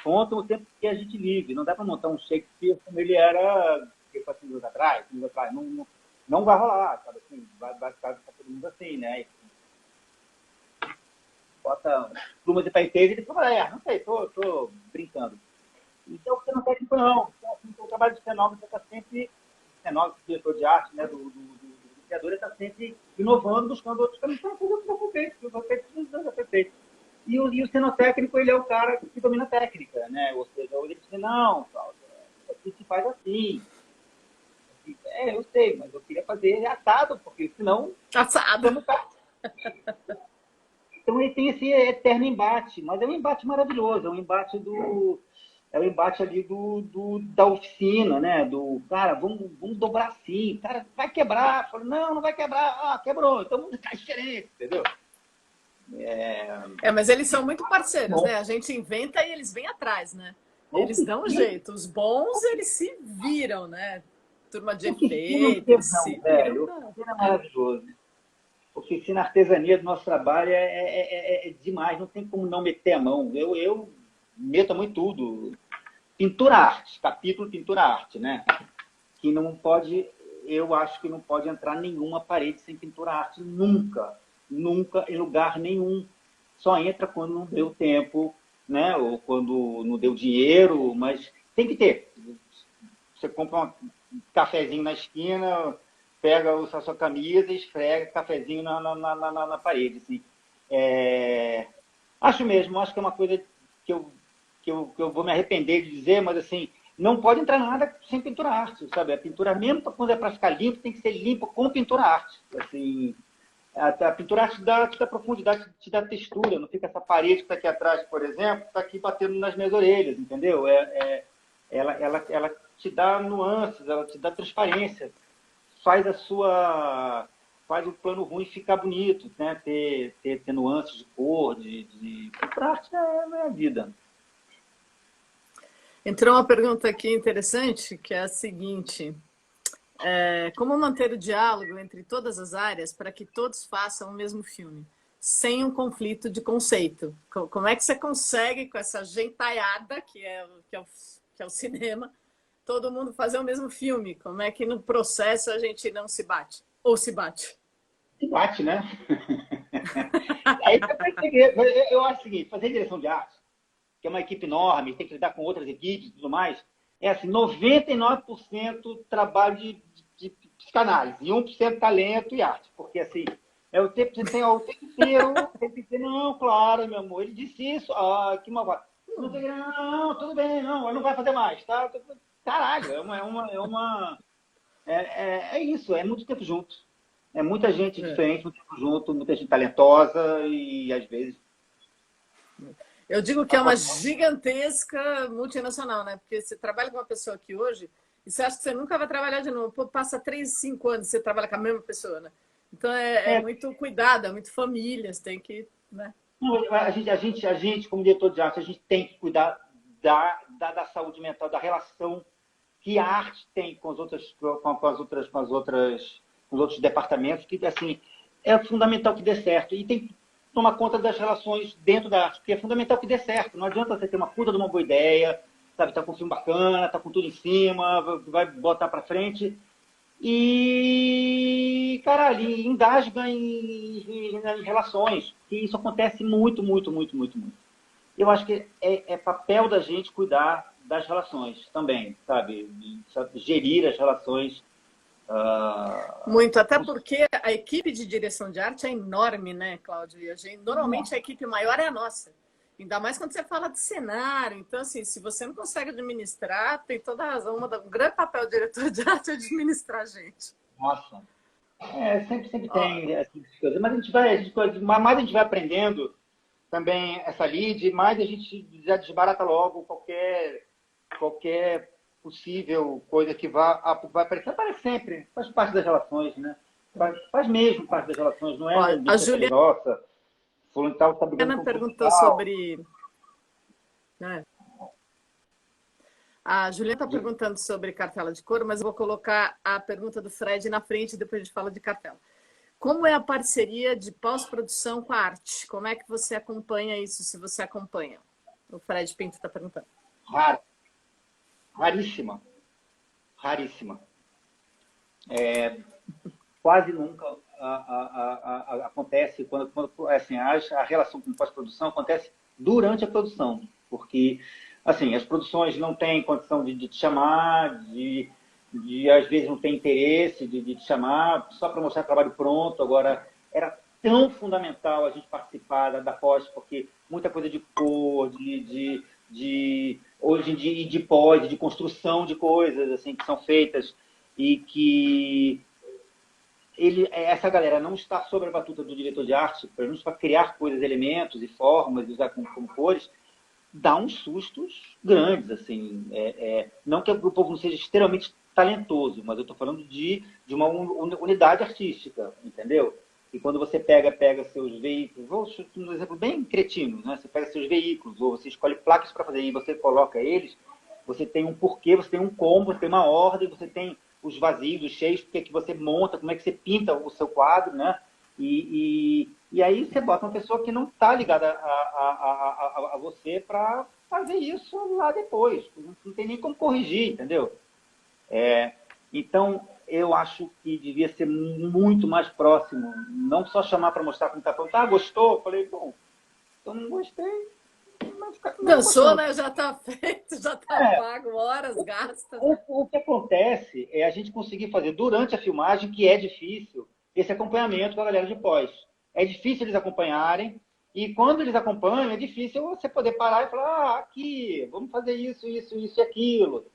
Speaker 2: Contam o tempo que a gente vive, não dá para montar um Shakespeare como ele era 4 anos atrás, não vai rolar, sabe assim, vai ficar todo mundo assim, né? Bota plumas de paetês e ele fala, não sei, tô brincando. Então, você não técnico, não. Então, assim, o trabalho de cenógrafo está sempre, cenógrafo, diretor de arte, né, do criador, está sempre inovando, buscando outros caminhos para fazer o que já foi feito. E o cenotécnico, ele é o cara que domina a técnica, né? Ou seja, ele diz, não, Cláudio, aqui se faz assim. Eu sei, mas eu queria fazer assado, porque senão...
Speaker 1: Assado!
Speaker 2: Então ele tem esse eterno embate, mas é um embate maravilhoso, é um embate ali da oficina, né? Do cara, vamos dobrar assim, cara, vai quebrar. Falo, não vai quebrar, quebrou, então tá diferente, entendeu?
Speaker 1: Mas eles são muito parceiros, né? A gente inventa e eles vêm atrás, né? Eles dão um jeito. Os bons, eles se viram, né? Turma de efeito, eles se viram.
Speaker 2: É maravilhoso. Oficina artesania do nosso trabalho é demais, não tem como não meter a mão. Eu meto a mão em tudo. Pintura arte, capítulo pintura arte, né? Que não pode, eu acho que não pode entrar nenhuma parede sem pintura arte, nunca, em lugar nenhum. Só entra quando não deu tempo, né? Ou quando não deu dinheiro, mas tem que ter. Você compra um cafezinho na esquina, pega a sua camisa e esfrega cafezinho na parede. Assim. Acho que é uma coisa que eu vou me arrepender de dizer, mas assim, não pode entrar nada sem pintura arte, sabe? A pintura, mesmo quando é para ficar limpo, tem que ser limpa com pintura arte. Assim, A pintura te dá profundidade, te dá textura, não fica essa parede que está aqui atrás, por exemplo, está aqui batendo nas minhas orelhas, entendeu? Ela te dá nuances, ela te dá transparência, faz a sua... faz o plano ruim ficar bonito, né? Ter nuances de cor, pintura arte é a vida.
Speaker 1: Entrou uma pergunta aqui interessante, que é a seguinte: como manter o diálogo entre todas as áreas para que todos façam o mesmo filme, sem um conflito de conceito? Como é que você consegue, com essa gentalhada que é o cinema, todo mundo fazer o mesmo filme? Como é que no processo a gente não se bate? Ou se bate?
Speaker 2: Se bate, né? Aí eu acho o seguinte, fazer direção de arte, que é uma equipe enorme, tem que lidar com outras equipes e tudo mais, é assim, 99% trabalho de psicanálise e 1% talento e arte. Porque assim, o tempo inteiro, não, claro, meu amor, ele disse isso, que malvado. Não, tudo bem, não, ele não vai fazer mais, tá? Caralho, é isso, é muito tempo junto. É muita gente diferente, muito tempo junto, muita gente talentosa e às vezes.
Speaker 1: Eu digo que é uma gigantesca multinacional, né? Porque você trabalha com uma pessoa aqui hoje e você acha que você nunca vai trabalhar de novo. Pô, passa 3, 5 anos você trabalha com a mesma pessoa, né? Então é muito cuidado, é muito família, você tem que... Né?
Speaker 2: A gente, como diretor de arte, a gente tem que cuidar da saúde mental, da relação que a arte tem com os outros departamentos, que assim, é fundamental que dê certo. E tem que tomar conta das relações dentro da arte, porque é fundamental que dê certo. Não adianta você ter uma puta de uma boa ideia, sabe, tá com um filme bacana, tá com tudo em cima, vai botar para frente e, caralho, engasga em relações, que isso acontece muito, muito, muito, muito, muito. Eu acho que é papel da gente cuidar das relações também, sabe? Gerir as relações.
Speaker 1: Muito, até porque a equipe de direção de arte é enorme, né, Cláudio? E normalmente a equipe maior é a nossa. Ainda mais quando você fala de cenário. Então, assim, se você não consegue administrar, tem toda a razão. Um grande papel do diretor de arte é administrar a gente.
Speaker 2: Nossa. Sempre tem essas coisas. Mas mais a gente vai aprendendo também essa lead, mais a gente já desbarata logo qualquer possível coisa que vai aparecer. Aparece sempre, faz parte das relações, né? Faz mesmo parte das relações, não é?
Speaker 1: A Juliana,
Speaker 2: nossa, fulano tal está brigando com
Speaker 1: perguntou sobre... Né? A Juliana está perguntando sobre cartela de cor, mas eu vou colocar a pergunta do Fred na frente e depois a gente fala de cartela. Como é a parceria de pós-produção com a arte? Como é que você acompanha isso, se você acompanha? O Fred Pinto está perguntando.
Speaker 2: Raríssima. Raríssima. Quase nunca acontece quando assim, a relação com pós-produção acontece durante a produção, porque assim, as produções não têm condição de te chamar, às vezes não tem interesse de te chamar só para mostrar trabalho pronto. Agora, era tão fundamental a gente participar da pós, porque muita coisa de cor, hoje em dia, de pós, de construção de coisas assim que são feitas e que essa galera não está sob a batuta do diretor de arte, para criar coisas, elementos e formas, usar como cores, dá uns sustos grandes, assim. Não que o povo não seja extremamente talentoso, mas eu estou falando de uma unidade artística, entendeu? E quando você pega seus veículos, vou chutar um exemplo bem cretino, né? Você pega seus veículos, ou você escolhe placas para fazer, e você coloca eles, você tem um porquê, você tem um como, você tem uma ordem, você tem os vazios, os cheios, porque é que você monta, como é que você pinta o seu quadro, né? E aí você bota uma pessoa que não está ligada a você para fazer isso lá depois. Não tem nem como corrigir, entendeu? Então, eu acho que devia ser muito mais próximo. Não só chamar para mostrar como está falando. Ah, gostou? Eu falei, bom, eu não gostei.
Speaker 1: Dançou, né? Já está feito, já está pago, horas gastas.
Speaker 2: O que acontece é a gente conseguir fazer durante a filmagem, que é difícil, esse acompanhamento com a galera de pós. É difícil eles acompanharem, e quando eles acompanham, é difícil você poder parar e falar, aqui, vamos fazer isso, isso, isso e aquilo.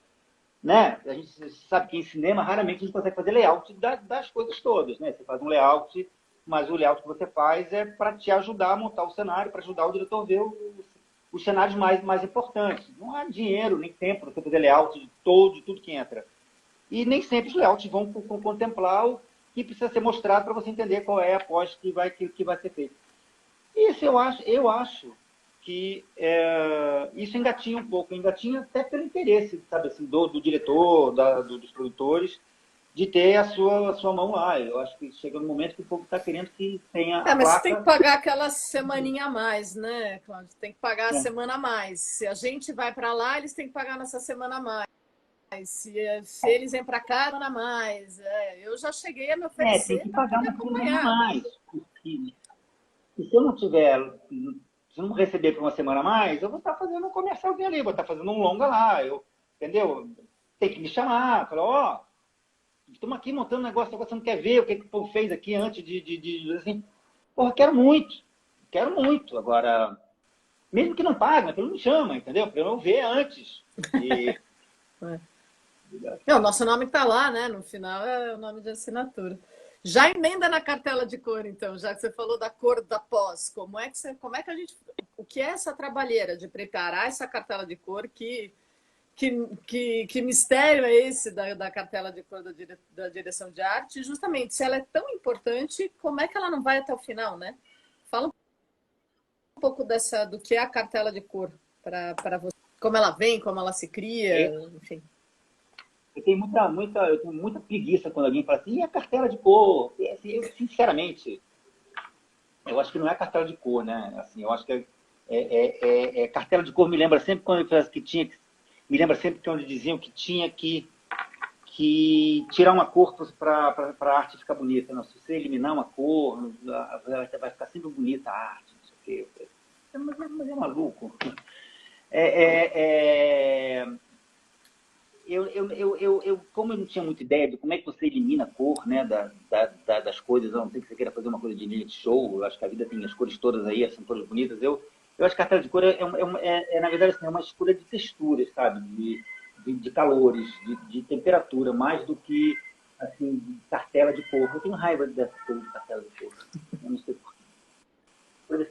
Speaker 2: Né? A gente sabe que em cinema, raramente a gente consegue fazer layout das coisas todas. Né? Você faz um layout mas o layout que você faz é para te ajudar a montar o cenário, para ajudar o diretor a ver os cenários mais importantes. Não há dinheiro nem tempo para você fazer layout de tudo que entra. E nem sempre os layouts vão contemplar o que precisa ser mostrado para você entender qual é a pós que vai ser feita. Isso eu acho que isso engatinha um pouco, engatinha até pelo interesse, sabe, assim, do diretor, dos produtores, de ter a sua mão lá. Eu acho que chega no momento que o povo está querendo que tenha a
Speaker 1: Mas você
Speaker 2: placa.
Speaker 1: tem que pagar aquela semaninha a mais, né, Cláudio? Tem que pagar a semana a mais. Se a gente vai para lá, eles têm que pagar nessa semana a mais. Se eles vêm para cá, semana a mais. Eu já cheguei a me
Speaker 2: Tem
Speaker 1: oferecer
Speaker 2: que
Speaker 1: para
Speaker 2: pagar
Speaker 1: poder
Speaker 2: uma semana a
Speaker 1: acompanhar.
Speaker 2: mais. Porque, se eu não tiver, se eu não receber por uma semana a mais, eu vou estar fazendo um comercialzinho ali, vou estar fazendo um longa lá, entendeu? Tem que me chamar, falar, ó, estamos aqui montando um negócio, você não quer ver o que o povo fez aqui antes assim, porra, quero muito. Agora, mesmo que não pague, mas pelo menos me chama, entendeu? Para eu não ver antes.
Speaker 1: O nosso nome está lá, né? No final é o nome de assinatura. Já emenda na cartela de cor, então, já que você falou da cor da pós. Como é que a gente. O que é essa trabalheira de preparar essa cartela de cor? Que mistério é esse da cartela de cor da direção de arte? Justamente, se ela é tão importante, como é que ela não vai até o final, né? Fala um pouco do que é a cartela de cor para você. Como ela vem, como ela se cria, enfim.
Speaker 2: Eu tenho muita preguiça quando alguém fala assim, e a cartela de cor? Assim, sinceramente, eu acho que não é cartela de cor, né? Assim, eu acho que cartela de cor me lembra sempre quando me lembra sempre quando diziam que tinha que tirar uma cor para a arte ficar bonita. Não, se você eliminar uma cor, vai ficar sempre bonita a arte, não sei o quê. Mas é maluco. Como eu não tinha muita ideia de como é que você elimina a cor, né, das coisas, a não ser que você queira fazer uma coisa de reality show, eu acho que a vida tem as cores todas aí, são todas bonitas. Eu acho que a cartela de cor na verdade, assim, é uma escolha de texturas, sabe, de calores, de temperatura, mais do que assim, de cartela de cor. Eu tenho raiva dessa coisa de cartela de cor. Eu não sei porquê. Mas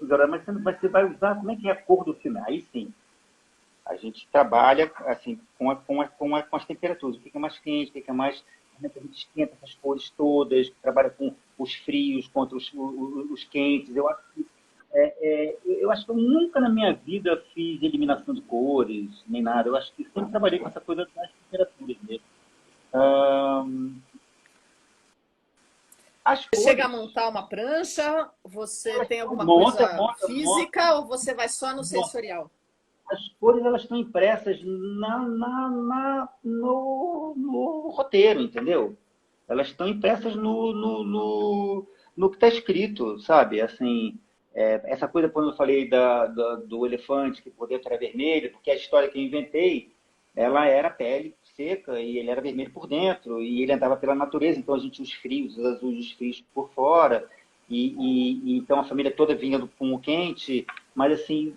Speaker 2: você vai usar como é que é a cor do filme? Aí sim. A gente trabalha assim, com as temperaturas, o que é mais quente, o que é mais. Como é que a gente esquenta essas cores todas, trabalha com os frios contra os quentes. Eu acho que eu nunca na minha vida fiz eliminação de cores, nem nada. Eu acho que sempre trabalhei com essa coisa das temperaturas mesmo. As
Speaker 1: Você chega a
Speaker 2: cores.
Speaker 1: montar uma prancha, você tem alguma coisa física ou você vai só no sensorial?
Speaker 2: As cores elas estão impressas no roteiro, entendeu? Elas estão impressas no que está escrito, sabe? Assim, essa coisa quando eu falei do elefante que por dentro era vermelho, porque a história que eu inventei, ela era pele seca e ele era vermelho por dentro e ele andava pela natureza, então a gente tinha os frios, os azuis, os frios por fora e então a família toda vinha com o quente, mas assim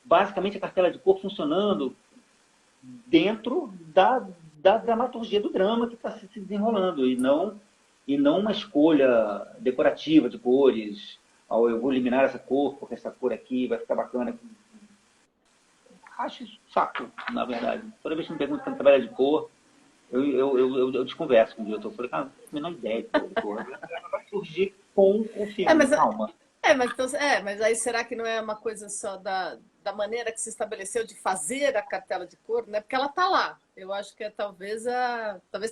Speaker 2: basicamente a cartela de cor funcionando dentro da dramaturgia do drama que está se desenrolando e não uma escolha decorativa de cores. Oh, eu vou eliminar essa cor porque essa cor aqui vai ficar bacana. Acho isso saco, na verdade. Toda vez que me perguntam quando trabalha de cor, eu desconverso com o diretor. Eu falei, cara, não tenho a menor ideia de cor. Ela vai surgir com o filme, calma.
Speaker 1: Mas aí será que não é uma coisa só da maneira que se estabeleceu de fazer a cartela de cor, né? Porque ela está lá. Eu acho que talvez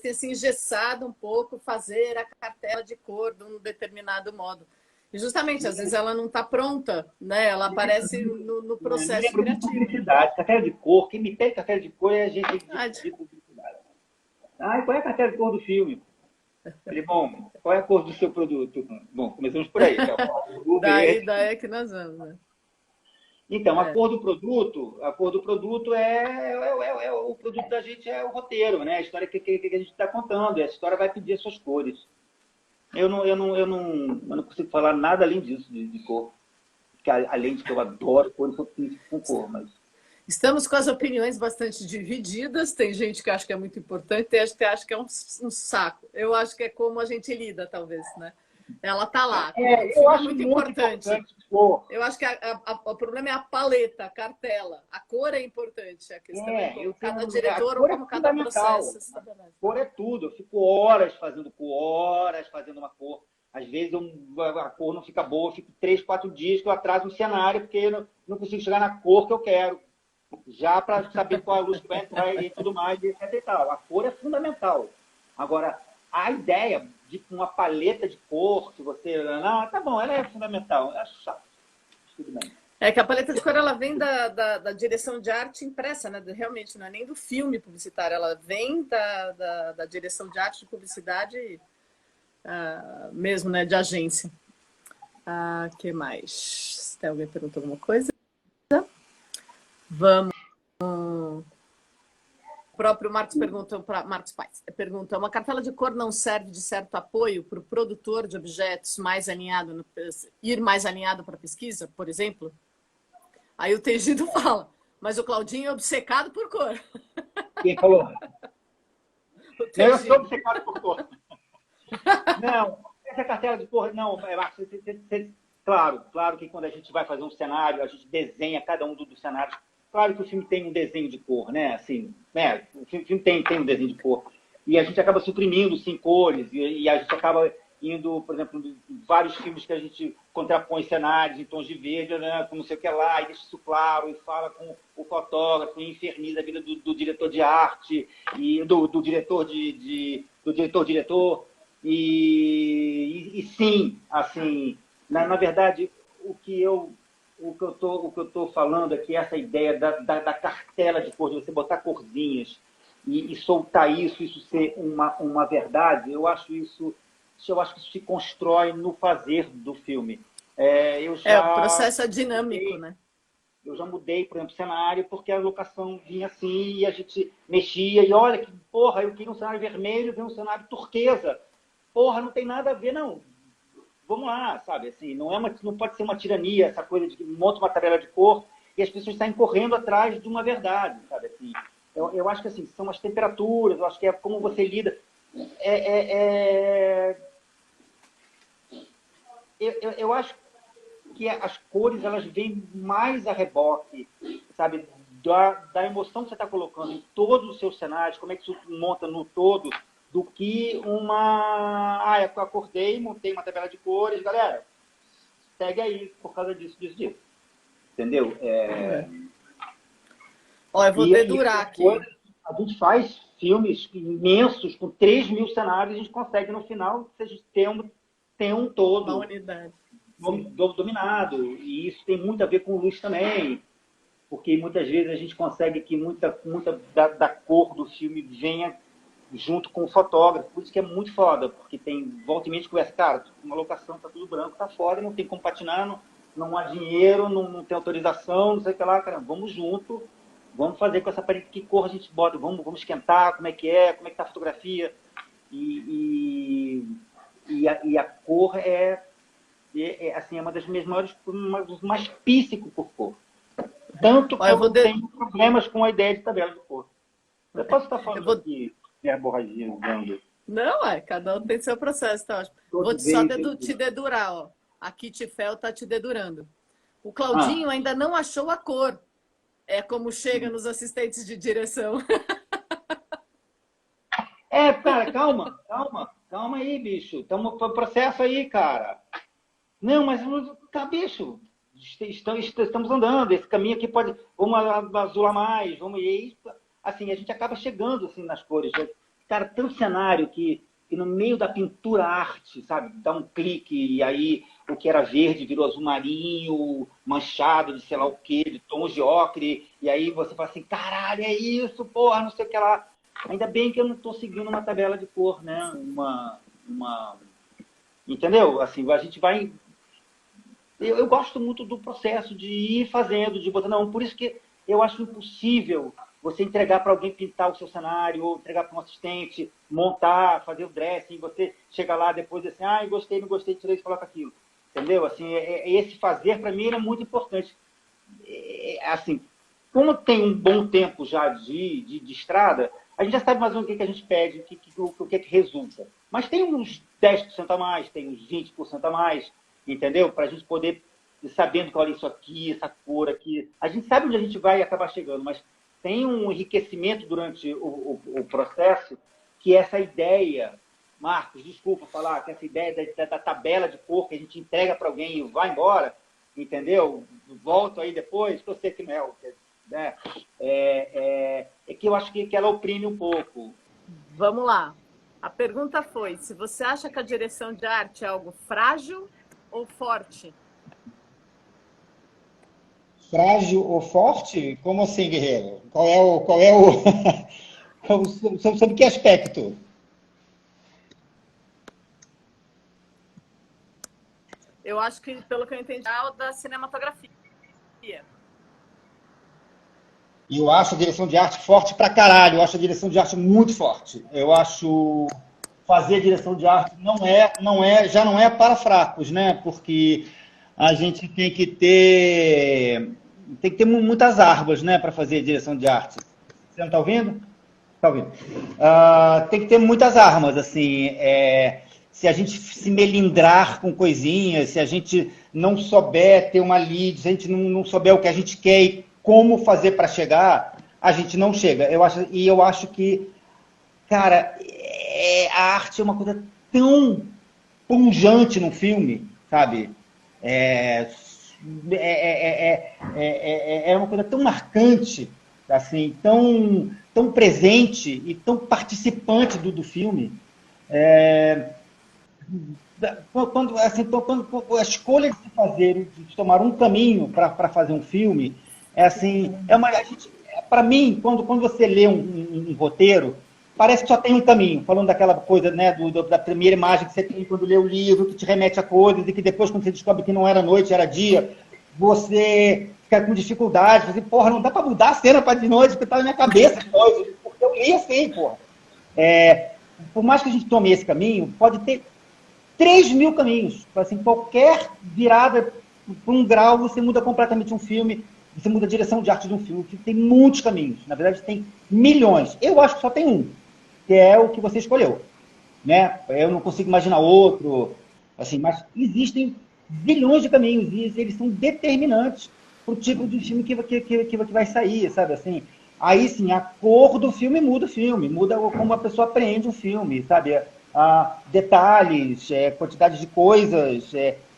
Speaker 1: tenha se engessado um pouco fazer a cartela de cor de um determinado modo. E justamente, às vezes ela não está pronta, né? Ela aparece no processo
Speaker 2: criativo. Publicidade, cartela de cor. Quem me pede cartela de cor é a gente de publicidade. E qual é a cartela de cor do filme? Falei, bom, qual é a cor do seu produto? Bom, começamos por aí.
Speaker 1: Daí é que nós vamos, né?
Speaker 2: Então, a cor do produto o produto da gente é o roteiro, né? A história que a gente está contando. E a história vai pedir as suas cores. Eu não consigo falar nada além disso de cor. Além de que eu adoro cor, eu sou crítico com cor, mas
Speaker 1: estamos com as opiniões bastante divididas. Tem gente que acha que é muito importante, tem gente que acha que é um saco. Eu acho que é como a gente lida, talvez, né? Ela tá lá.
Speaker 2: Eu
Speaker 1: É
Speaker 2: acho
Speaker 1: muito
Speaker 2: muito
Speaker 1: importante.
Speaker 2: cor.
Speaker 1: Eu acho que o problema é a paleta, a cartela. A cor é importante. A questão é como cada
Speaker 2: A
Speaker 1: diretor ou
Speaker 2: cor é
Speaker 1: como cada
Speaker 2: fundamental.
Speaker 1: processo estabelece.
Speaker 2: Cor é tudo. Eu fico horas fazendo cor, horas fazendo uma cor. Às vezes a cor não fica boa, eu fico 3, 4 dias que eu atraso um cenário porque eu não consigo chegar na cor que eu quero. Já para saber qual é a luz que vai entrar e tudo mais, e etc e tal. A cor é fundamental. Agora, a ideia de uma paleta de cor, que você... Não, tá bom, ela é fundamental. Eu acho chato. Tudo bem.
Speaker 1: É que a paleta de cor ela vem da direção de arte impressa, né? Realmente, não é nem do filme publicitário, ela vem da direção de arte de publicidade mesmo, né? De agência. Que mais? Tem alguém perguntou alguma coisa? Vamos. O próprio Marcos perguntou para Marcos Paes. Pergunta: uma cartela de cor não serve de certo apoio para o produtor de objetos mais alinhado, ir mais alinhado para a pesquisa, por exemplo? Aí o Tegido fala, mas o Claudinho é obcecado por cor.
Speaker 2: Quem falou? Eu sou obcecado por cor. Não, essa cartela de cor, não, Marcos, claro que quando a gente vai fazer um cenário, a gente desenha cada um dos cenários. Claro que o filme tem um desenho de cor, né? Assim, né? O filme tem um desenho de cor. E a gente acaba suprimindo, sim, cores, e a gente acaba indo, por exemplo, em vários filmes que a gente contrapõe cenários em tons de verde, né? Com não sei o que lá, e deixa isso claro, e fala com o fotógrafo, e inferniza a vida do diretor de arte, e do diretor do diretor. E sim, assim, na verdade, o que eu estou falando aqui é essa ideia da cartela de cor, de você botar corzinhas e soltar isso ser uma verdade. Eu acho que isso se constrói no fazer do filme.
Speaker 1: O processo é dinâmico, né?
Speaker 2: Eu já mudei, por exemplo, cenário, porque a locação vinha assim e a gente mexia, e olha que, porra, eu queria um cenário vermelho, veio um cenário turquesa. Porra, não tem nada a ver, não. Vamos lá, sabe? Assim, não pode ser uma tirania essa coisa de que monta uma tabela de cor e as pessoas saem correndo atrás de uma verdade, sabe? Assim, eu acho que assim, são as temperaturas, eu acho que é como você lida. Eu acho que as cores elas vêm mais a reboque, sabe? Da emoção que você está colocando em todos os seus cenários, como é que isso monta no todo, do que eu acordei, montei uma tabela de cores, galera, segue aí por causa disso. Entendeu?
Speaker 1: Eu vou dedurar aqui.
Speaker 2: A gente faz filmes imensos, com 3.000 cenários, e a gente consegue, no final, ter um todo.
Speaker 1: Uma unidade.
Speaker 2: Dominado. E isso tem muito a ver com luz também. Porque muitas vezes a gente consegue que muita da cor do filme venha junto com o fotógrafo. Por isso que é muito foda, porque tem volta e meia de conversa, cara, uma locação tá tudo branco, tá foda, não tem como patinar, não há dinheiro, não tem autorização, não sei o que lá, cara, vamos junto, vamos fazer com essa parede, que cor a gente bota, vamos esquentar, como é que tá a fotografia, e a cor assim, é uma das minhas maiores, mais píssico por cor. Tanto que eu tenho problemas com a ideia de tabela de cor. Eu posso estar falando aqui, minha borraginha usando.
Speaker 1: Não, cada um tem seu processo, tá ótimo. Vou só te dedurar, ó. A Kitty Fel tá te dedurando. O Claudinho ainda não achou a cor. É como chega nos assistentes de direção.
Speaker 2: Cara, calma aí, bicho. Estamos no processo aí, cara. Não, mas tá, bicho. Estamos andando. Esse caminho aqui pode. Vamos azular mais, vamos ir. Assim, a gente acaba chegando assim nas cores. Cara, tem um cenário que no meio da pintura arte, sabe? Dá um clique e aí o que era verde virou azul marinho, manchado de sei lá o quê, de tons de ocre. E aí você fala assim, caralho, é isso, porra, não sei o que lá. Ainda bem que eu não estou seguindo uma tabela de cor, né? Entendeu? Assim, a gente vai... Eu gosto muito do processo de ir fazendo, de botar... Não, por isso que eu acho impossível você entregar para alguém pintar o seu cenário, ou entregar para um assistente, montar, fazer o dressing, você chega lá depois e assim, gostei, não gostei, tirei isso, coloca aquilo. Entendeu? Assim, esse fazer, para mim, é muito importante. Assim, como tem um bom tempo já de estrada, a gente já sabe mais ou menos o que a gente pede, o que resulta. Mas tem uns 10% a mais, tem uns 20% a mais, entendeu? Para a gente poder ir sabendo que, olha, isso aqui, essa cor aqui. A gente sabe onde a gente vai acabar chegando, mas tem um enriquecimento durante o processo que essa ideia, Marcos, desculpa falar, que essa ideia da tabela de cor que a gente entrega para alguém e vai embora, entendeu? Volto aí depois, que eu sei que não é, né? É que eu acho que ela oprime um pouco.
Speaker 1: Vamos lá. A pergunta foi se você acha que a direção de arte é algo frágil ou forte?
Speaker 3: Frágil ou forte? Como assim, guerreiro? Sobre que aspecto?
Speaker 1: Eu acho que, pelo que eu entendi, é da cinematografia.
Speaker 3: Eu acho a direção de arte forte pra caralho. Eu acho a direção de arte muito forte. Eu acho fazer direção de arte já não é para fracos, né? Porque a gente tem que ter muitas armas, né, para fazer direção de arte. Você não está ouvindo? Está ouvindo. Tem que ter muitas armas, assim. Se a gente se melindrar com coisinhas, se a gente não souber ter uma lead, se a gente não souber o que a gente quer e como fazer para chegar, a gente não chega. Eu acho que, cara, a arte é uma coisa tão pungente no filme, sabe? É uma coisa tão marcante, assim, tão presente e tão participante do filme. Quando a escolha de fazer, de tomar um caminho para fazer um filme, para mim, quando você lê um roteiro, parece que só tem um caminho, falando daquela coisa, né, da primeira imagem que você tem quando lê o livro, que te remete a coisas, e que depois, quando você descobre que não era noite, era dia, você fica com dificuldade, você, porra, não dá para mudar a cena para de noite, porque tá na minha cabeça de noite, porque eu li assim, porra. Por mais que a gente tome esse caminho, pode ter 3.000 caminhos. Assim, qualquer virada por um grau, você muda completamente um filme, você muda a direção de arte de um filme. Tem muitos caminhos. Na verdade, tem milhões. Eu acho que só tem um, que é o que você escolheu. Né? Eu não consigo imaginar outro, assim, mas existem bilhões de caminhos e eles são determinantes para o tipo de filme que vai sair, sabe? Assim, aí sim, a cor do filme, muda como a pessoa apreende um filme, sabe? Detalhes, quantidade de coisas,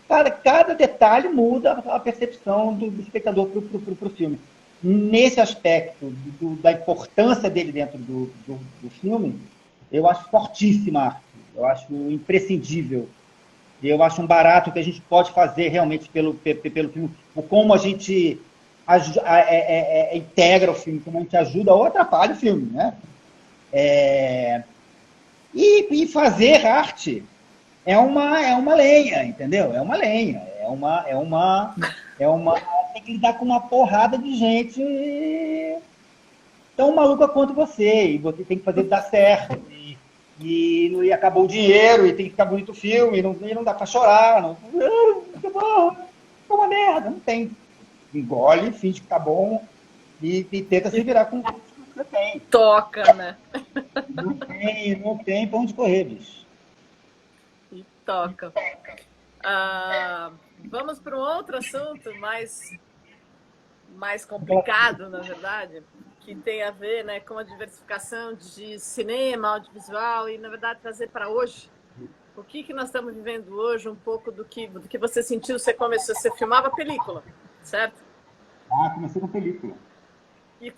Speaker 3: cada detalhe muda a percepção do espectador para o filme. Nesse aspecto da importância dele dentro do filme, eu acho fortíssima a arte, eu acho imprescindível. Eu acho um barato que a gente pode fazer realmente pelo filme, como a gente integra o filme, como a gente ajuda ou atrapalha o filme, né? E fazer arte é uma lenha, entendeu? É uma lenha, tem que lidar com uma porrada de gente tão maluca quanto você, e você tem que fazer dar certo, e acabou o dinheiro, e tem que ficar bonito o filme, e não dá pra chorar, é uma merda, não tem. Engole, finge que tá bom, e tenta se virar com o que você tem.
Speaker 1: Toca, né?
Speaker 3: Não tem pra onde correr, bicho.
Speaker 1: E toca. Vamos para um outro assunto mais complicado, na verdade, que tem a ver, né, com a diversificação de cinema, audiovisual e, na verdade, trazer para hoje. O que nós estamos vivendo hoje, um pouco do que você sentiu, você filmava película, certo?
Speaker 3: Comecei com película.
Speaker 1: E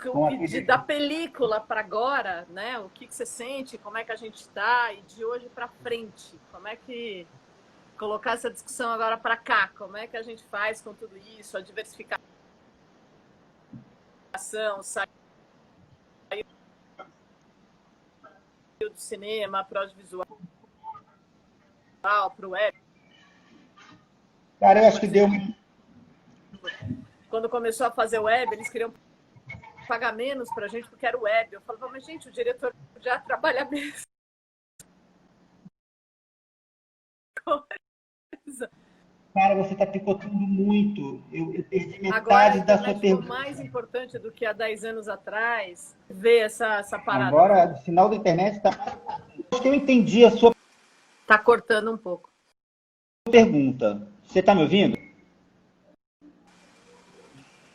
Speaker 1: da película para agora, né, o que você sente, como é que a gente está, e de hoje para frente, como é que colocar essa discussão agora para cá, como é que a gente faz com tudo isso, a diversificação, sair do cinema para o audiovisual, para o web.
Speaker 3: Cara, eu acho que deu.
Speaker 1: Quando começou a fazer web, eles queriam pagar menos para a gente porque era web. Eu falava, mas gente, o diretor já trabalha mesmo.
Speaker 3: Cara, você está picotando muito. Eu perdi metade
Speaker 1: agora,
Speaker 3: da sua pergunta.
Speaker 1: Mais importante do que há 10 anos atrás, ver essa parada.
Speaker 3: Agora, o sinal da internet está mais importante. Acho que eu entendi a sua
Speaker 1: Tá cortando um pouco.
Speaker 3: Pergunta, você está me ouvindo?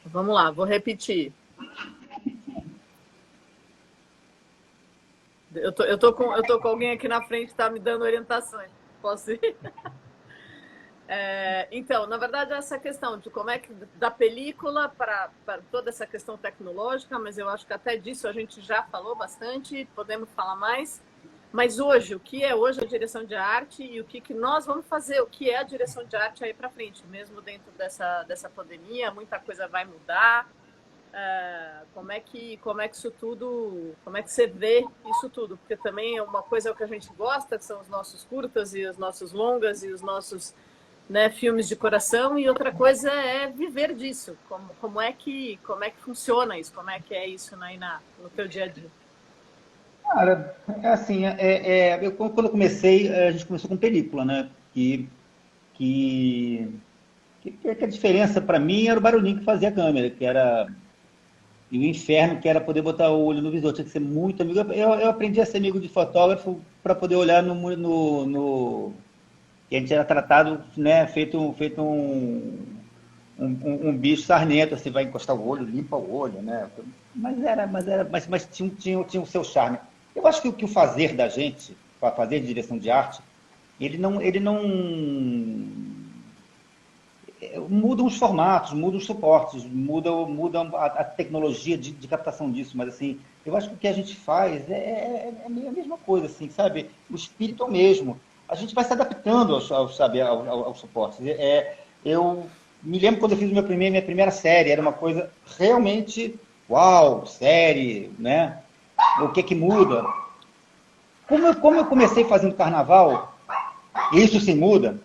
Speaker 1: Vamos lá, vou repetir. Eu tô com alguém aqui na frente que está me dando orientações. Posso ir? Então, na verdade, essa questão de como é que da película para toda essa questão tecnológica, mas eu acho que até disso a gente já falou bastante, podemos falar mais. Mas hoje, o que é hoje a direção de arte e o que nós vamos fazer, o que é a direção de arte aí para frente, mesmo dentro dessa pandemia, muita coisa vai mudar. Como é que isso tudo, como é que você vê isso tudo? Porque também é uma coisa que a gente gosta, que são os nossos curtas e os nossos longas e os nossos, né, filmes de coração, e outra coisa é viver disso. Como é que funciona isso? Como é que é isso, né, no teu dia a dia?
Speaker 3: Cara, é assim, quando eu comecei, a gente começou com película, né? Que, que a diferença para mim era o barulhinho que fazia a câmera, que era e o inferno, que era poder botar o olho no visor, tinha que ser muito amigo. Eu aprendi a ser amigo de fotógrafo para poder olhar no que a gente era tratado, né? Feito um bicho sarnento, assim, vai encostar o olho, limpa o olho, né? Mas tinha o seu charme. Eu acho que o fazer da gente, para fazer direção de arte, ele não mudam os formatos, mudam os suportes, muda a tecnologia de captação disso, mas assim, eu acho que o que a gente faz é meio a mesma coisa, assim, sabe? O espírito é o mesmo. A gente vai se adaptando aos suportes. Eu me lembro quando eu fiz minha primeira série, era uma coisa realmente, uau, série, né? O que muda? Como eu comecei fazendo carnaval, isso se muda,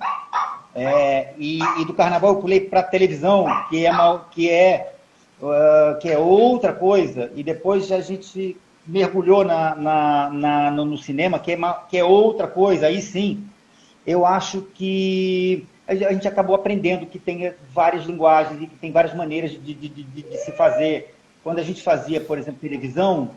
Speaker 3: e do carnaval eu pulei para a televisão, que é outra coisa, e depois a gente mergulhou no cinema, que é outra coisa, aí sim, eu acho que a gente acabou aprendendo que tem várias linguagens e que tem várias maneiras de se fazer. Quando a gente fazia, por exemplo, televisão,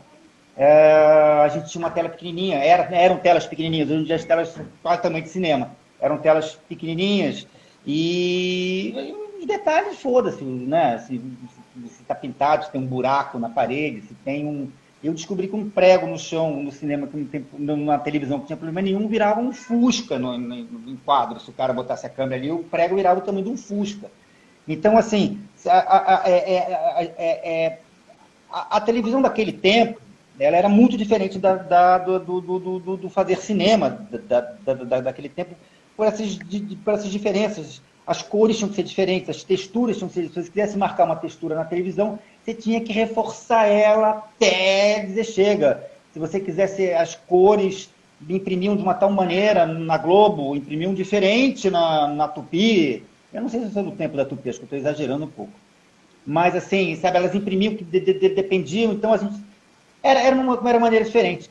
Speaker 3: a gente tinha uma tela pequenininha, eram telas pequenininhas, hoje em dia as telas são quase tamanho de cinema, eram telas pequenininhas e os detalhes, foda-se, né? Se está pintado, se tem um buraco na parede, se tem um... Eu descobri que um prego no chão, no cinema, que não tem, na televisão, que não tinha problema nenhum, virava um Fusca no quadro. Se o cara botasse a câmera ali, o prego virava o tamanho de um Fusca. Então, assim, a televisão daquele tempo, ela era muito diferente do fazer cinema daquele tempo, por essas diferenças. As cores tinham que ser diferentes, as texturas tinham que ser diferentes. Se você quisesse marcar uma textura na televisão, você tinha que reforçar ela até dizer chega. Se você quisesse as cores, imprimiam de uma tal maneira na Globo, imprimiam diferente na Tupi. Eu não sei se eu sou do tempo da Tupi, acho que eu estou exagerando um pouco. Mas, assim, sabe, elas imprimiam que dependiam, então a gente... Era uma maneira diferente.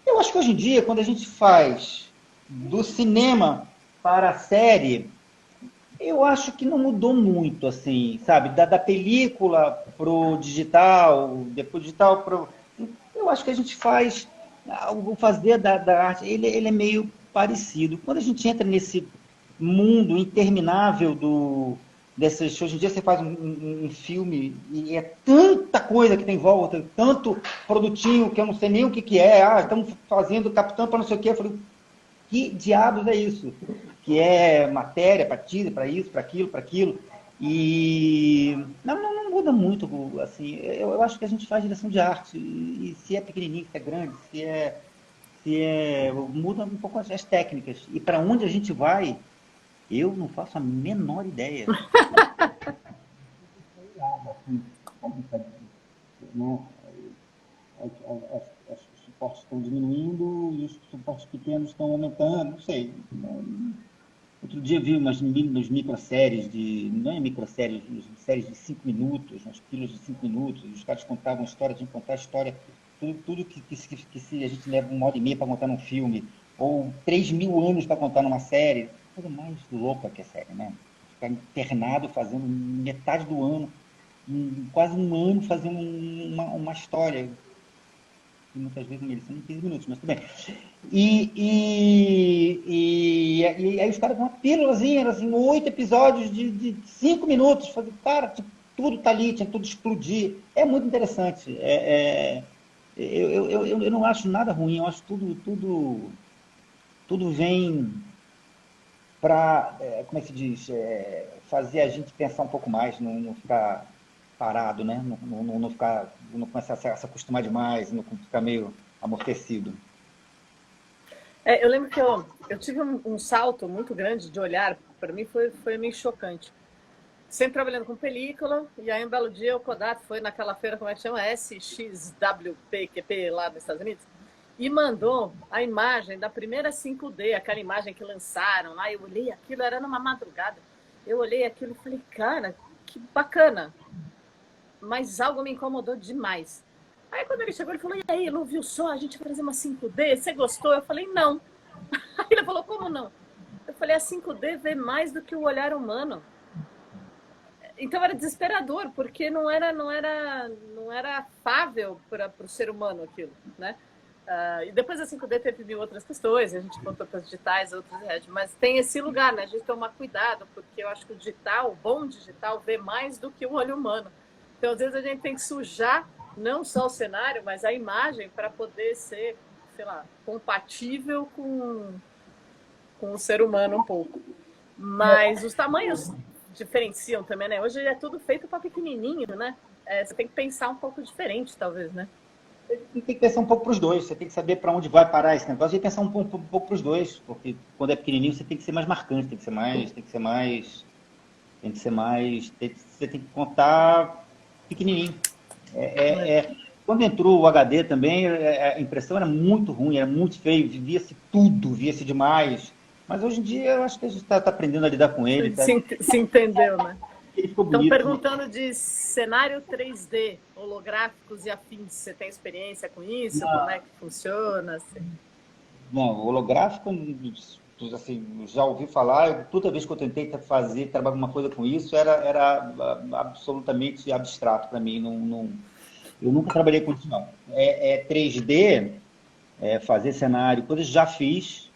Speaker 3: Eu acho que hoje em dia, quando a gente faz do cinema para a série, eu acho que não mudou muito, assim, sabe? Da película pro digital, depois digital pro... Eu acho que a gente faz... O fazer da arte, ele é meio parecido. Quando a gente entra nesse mundo interminável hoje em dia você faz um filme e é tanta coisa que tem em volta, tanto produtinho que eu não sei nem o que é. Estamos fazendo, captando para não sei o quê. Eu falei, que diabos é isso? Que é matéria para tira, para isso, para aquilo. E não muda muito, assim. Eu acho que a gente faz direção de arte, e se é pequenininho, se é grande, muda um pouco as técnicas. E para onde a gente vai, eu não faço a menor ideia. Os suportes estão diminuindo e os suportes pequenos estão aumentando, não sei. Outro dia vi umas microséries não é microséries, séries de 5 minutos, umas pílulas de 5 minutos, e os caras contavam história, tinham que contar a história, tudo que se a gente leva 1h30 para contar num filme, ou 3.000 anos para contar numa série, coisa mais louca que a série, né? Ficar internado fazendo metade do ano, quase um ano fazendo uma história, que muitas vezes não merecia nem 15 minutos, mas tudo bem. E aí os caras com uma pílulazinha, assim, 8 episódios de 5 minutos. Falei, cara, tipo, tudo tá ali, tinha que tudo explodir. É muito interessante. Eu não acho nada ruim, eu acho tudo vem para, como é que se diz, fazer a gente pensar um pouco mais, não ficar parado, né? Não começar a se acostumar demais, não ficar meio amortecido.
Speaker 1: Eu lembro que eu tive um salto muito grande de olhar, para mim foi meio chocante. Sempre trabalhando com película, e aí um belo dia o Kodak foi naquela feira, como é que chama? SXWPQP, lá nos Estados Unidos, e mandou a imagem da primeira 5D, aquela imagem que lançaram lá. Eu olhei aquilo, era numa madrugada. Eu olhei aquilo e falei, cara, que bacana. Mas algo me incomodou demais. Aí quando ele chegou, ele falou, e aí, Lu, viu só, a gente vai fazer uma 5D, você gostou? Eu falei, não. Aí ele falou, como não? Eu falei, a 5D vê mais do que o olhar humano. Então era desesperador, porque não era afável para o ser humano aquilo, né? E depois da 5D teve mil outras questões, a gente contou para as digitais, outros, mas tem esse lugar, né? A gente tomar cuidado, porque eu acho que o digital, o bom digital, vê mais do que o olho humano. Então, às vezes, a gente tem que sujar não só o cenário, mas a imagem para poder ser, sei lá, compatível com o ser humano um pouco. Mas os tamanhos diferenciam também, né? Hoje é tudo feito para pequenininho, né? Você tem que pensar um pouco diferente, talvez, né?
Speaker 3: Tem que pensar um pouco para os dois, você tem que saber para onde vai parar esse negócio e pensar um pouco para os dois, porque quando é pequenininho você tem que ser mais marcante, você tem que contar pequenininho. Quando entrou o HD também, a impressão era muito ruim, era muito feio, via-se tudo, via-se demais. Mas hoje em dia eu acho que a gente está aprendendo a lidar com ele.
Speaker 1: Se entendeu, né?
Speaker 3: Estão
Speaker 1: perguntando de cenário 3D, holográficos e afins. Você tem experiência com isso? Não. Como é que funciona? Assim?
Speaker 3: Não, holográfico, assim, já ouvi falar. Toda vez que eu tentei trabalhar alguma coisa com isso, era absolutamente abstrato para mim. Eu nunca trabalhei com isso, não. 3D, fazer cenário, coisas já fiz.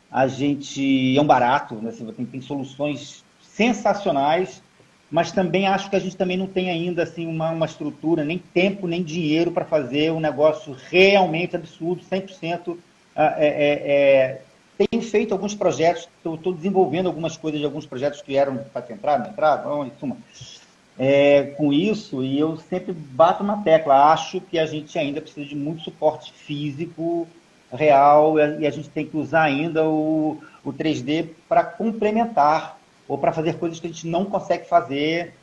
Speaker 3: A gente é um barato, né? Tem soluções sensacionais, mas também acho que a gente também não tem ainda assim uma estrutura, nem tempo, nem dinheiro para fazer um negócio realmente absurdo, 100%. Tenho feito alguns projetos, estou desenvolvendo algumas coisas de alguns projetos que eram patentados, não entraram, em suma. Com isso, e eu sempre bato na tecla, acho que a gente ainda precisa de muito suporte físico real, e a gente tem que usar ainda o 3D para complementar ou para fazer coisas que a gente não consegue fazer,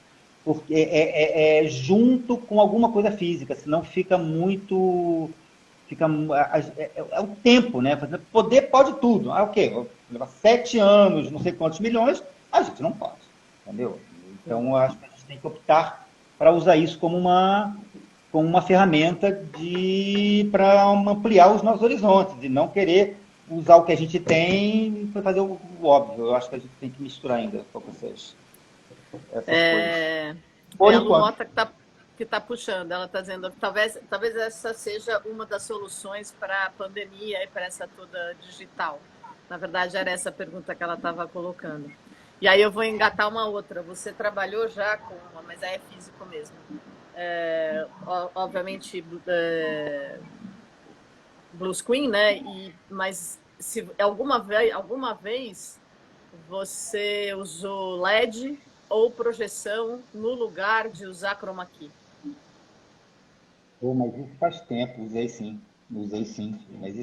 Speaker 3: porque junto com alguma coisa física, senão fica muito... É o tempo, né? Poder pode tudo. O quê? Vou levar 7 anos, não sei quantos milhões, a gente não pode, entendeu? Então, eu acho que a gente tem que optar para usar isso como uma ferramenta para ampliar os nossos horizontes, e não querer usar o que a gente tem para fazer o óbvio. Eu acho que a gente tem que misturar ainda com essas coisas.
Speaker 1: Por enquanto. A Lumota que está puxando, ela está dizendo talvez essa seja uma das soluções para a pandemia e para essa toda digital. Na verdade, era essa a pergunta que ela estava colocando. E aí eu vou engatar uma outra. Você trabalhou já com uma, mas é físico mesmo. Obviamente, Blue Screen, né? Mas se alguma vez você usou LED ou projeção no lugar de usar chroma key?
Speaker 3: Mas isso faz tempo, usei sim. Mas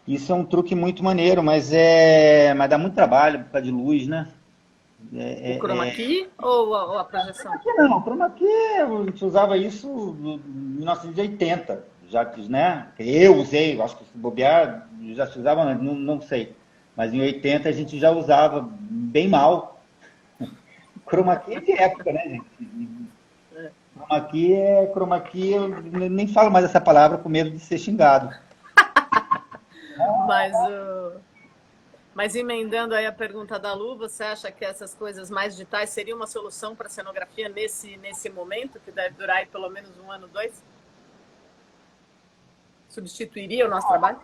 Speaker 3: isso é um truque muito maneiro, mas dá muito trabalho por causa de luz, né?
Speaker 1: O chroma key ou a projeção?
Speaker 3: Não, o chroma key, a gente usava isso em 1980, já, né? Eu usei, acho que se bobear, já se usava, não sei. Mas em 80 a gente já usava bem mal. Chroma key é de época, né, gente? Chroma key, eu nem falo mais essa palavra com medo de ser xingado.
Speaker 1: Mas emendando aí a pergunta da Lu, você acha que essas coisas mais digitais seriam uma solução para a cenografia nesse momento, que deve durar aí pelo menos 1 ano, 2? substituiria o nosso trabalho?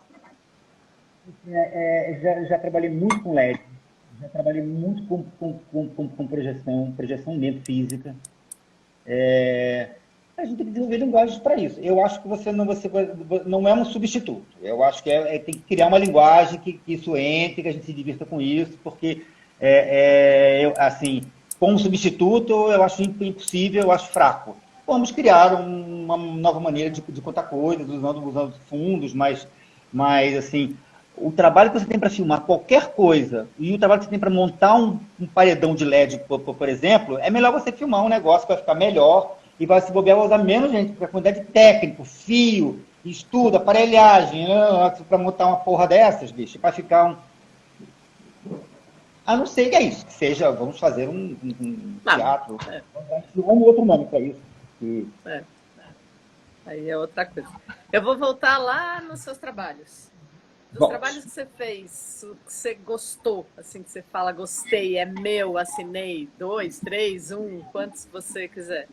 Speaker 3: Já trabalhei muito com LED, já trabalhei muito com projeção mesmo física. A gente tem que desenvolver linguagens para isso. Eu acho que você não é um substituto. Eu acho que tem que criar uma linguagem que isso entre, que a gente se divirta com isso, porque, assim, como substituto, eu acho impossível, eu acho fraco. Vamos criar uma nova maneira de contar coisas, usando fundos, mas assim, o trabalho que você tem para filmar qualquer coisa e o trabalho que você tem para montar um paredão de LED, por exemplo, é melhor você filmar um negócio que vai ficar melhor e vai se bobear, vai usar menos gente, porque a quantidade de técnico, fio, estudo, aparelhagem, para montar uma porra dessas, bicho, para ficar a não ser que é isso, que seja, vamos fazer um teatro, um outro nome para isso.
Speaker 1: Aí é outra coisa. Eu vou voltar lá nos seus trabalhos. Dos trabalhos que você fez, o que você gostou, assim, que você fala, gostei, é meu, assinei, 2, 3, 1, quantos você quiser.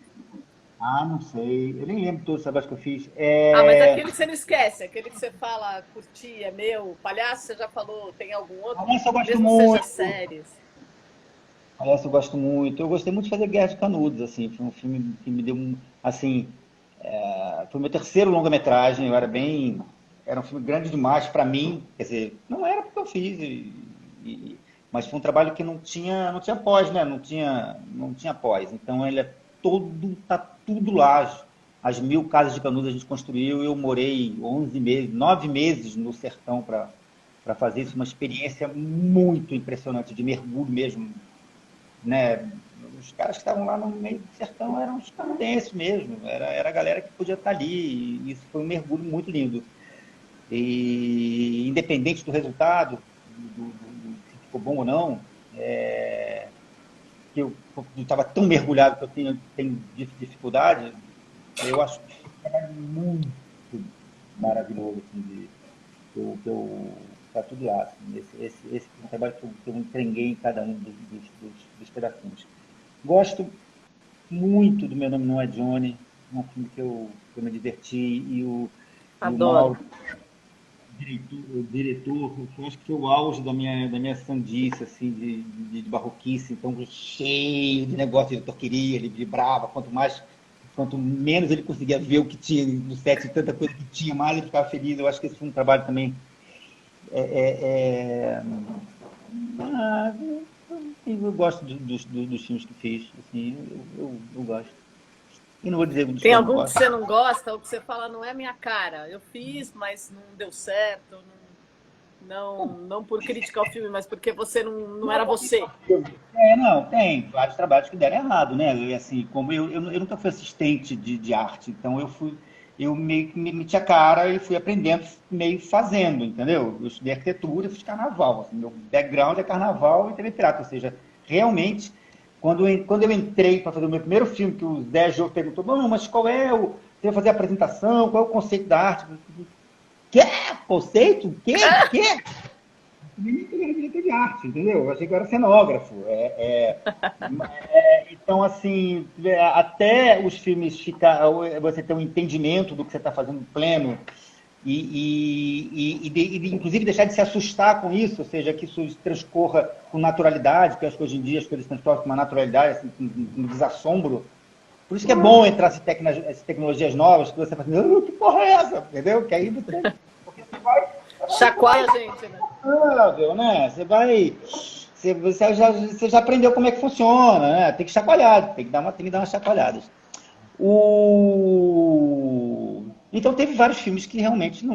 Speaker 3: Não sei. Eu nem lembro todos os trabalhos que eu fiz.
Speaker 1: Mas aquele que você não esquece, aquele que você fala, curti, é meu, Palhaço, você já falou, tem algum outro?
Speaker 3: Palhaço eu gosto
Speaker 1: mesmo
Speaker 3: muito.
Speaker 1: Seja séries.
Speaker 3: Palhaço eu gosto muito. Eu gostei muito de fazer Guerra de Canudos, assim. Foi um filme que me deu assim... foi o meu terceiro longa-metragem, era um filme grande demais para mim, quer dizer, não era porque eu fiz, mas foi um trabalho que não tinha pós, né? Não tinha pós. Então ele tá tudo lá. As 1000 casas de Canudos a gente construiu, eu morei 9 meses no sertão para fazer isso, uma experiência muito impressionante, de mergulho mesmo, né? Os caras que estavam lá no meio do sertão eram os canadenses mesmo, era a galera que podia estar ali, e isso foi um mergulho muito lindo. E independente do resultado, se ficou bom ou não, que eu estava tão mergulhado que eu tenho dificuldade, eu acho que é muito maravilhoso, assim, tá tudo lá. Assim, esse é um trabalho que eu entreguei em cada um dos pedacinhos. Gosto muito do Meu Nome Não É Johnny, um filme que eu me diverti, e o
Speaker 1: Adoro.
Speaker 3: O diretor, eu acho que foi o auge da minha sandice, assim, de barroquice, então cheio de negócio, o diretor queria, ele vibrava, quanto menos ele conseguia ver o que tinha no set, tanta coisa que tinha, mais ele ficava feliz. Eu acho que esse foi um trabalho também. Eu gosto dos filmes que fiz, assim, eu gosto. E não vou dizer dos
Speaker 1: Tem
Speaker 3: que eu não
Speaker 1: algum que
Speaker 3: gosto.
Speaker 1: você não gosta ou que você fala, não é minha cara? Eu fiz, mas não deu certo. Não por crítica ao filme, mas porque você não era você.
Speaker 3: Tem vários trabalhos que deram errado, né? E, assim, como eu nunca fui assistente de arte, então eu meio que meti a cara e fui aprendendo meio fazendo, entendeu? Eu estudei arquitetura e fiz carnaval, assim, meu background é carnaval e TV pirata, ou seja, realmente, quando eu entrei para fazer o meu primeiro filme, que o Zé Jô perguntou, não, mas qual é você vai fazer a apresentação, qual é o conceito da arte? Que? Conceito? Quê? Nem que era diretor de arte, entendeu? Eu achei que eu era cenógrafo. Então, assim, até os filmes você ter um entendimento do que você está fazendo pleno inclusive deixar de se assustar com isso, ou seja, que isso transcorra com naturalidade, porque acho que hoje em dia as coisas transcorrem com uma naturalidade, assim, com um desassombro. Por isso que é bom entrar essas tecnologias novas, que você fala assim, que porra é essa? Entendeu? Que aí você vai...
Speaker 1: Chacoalha a gente, né?
Speaker 3: Né? Você já aprendeu como é que funciona, né? Tem que chacoalhar, tem que dar umas chacoalhadas. Então teve vários filmes que realmente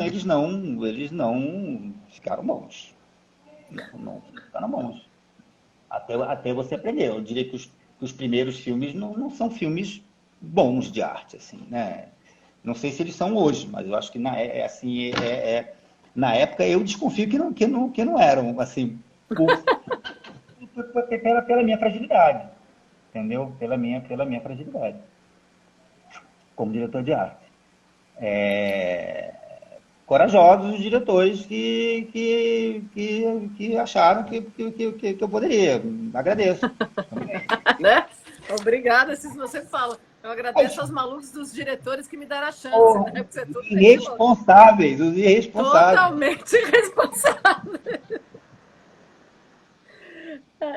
Speaker 3: eles não ficaram bons. Não ficaram bons. Até você aprender. Eu diria que os primeiros filmes não são filmes bons de arte, assim, né? Não sei se eles são hoje, mas eu acho que na época eu desconfio que não eram, assim, pela minha fragilidade, entendeu? Pela minha fragilidade, como diretor de arte. Corajosos os diretores que acharam que eu poderia. Agradeço.
Speaker 1: Né? Obrigada, se você fala. Eu agradeço aos malucos dos diretores que me deram a chance,
Speaker 3: Oh,
Speaker 1: né? Porque você é tudo
Speaker 3: irresponsáveis, os irresponsáveis.
Speaker 1: totalmente irresponsável.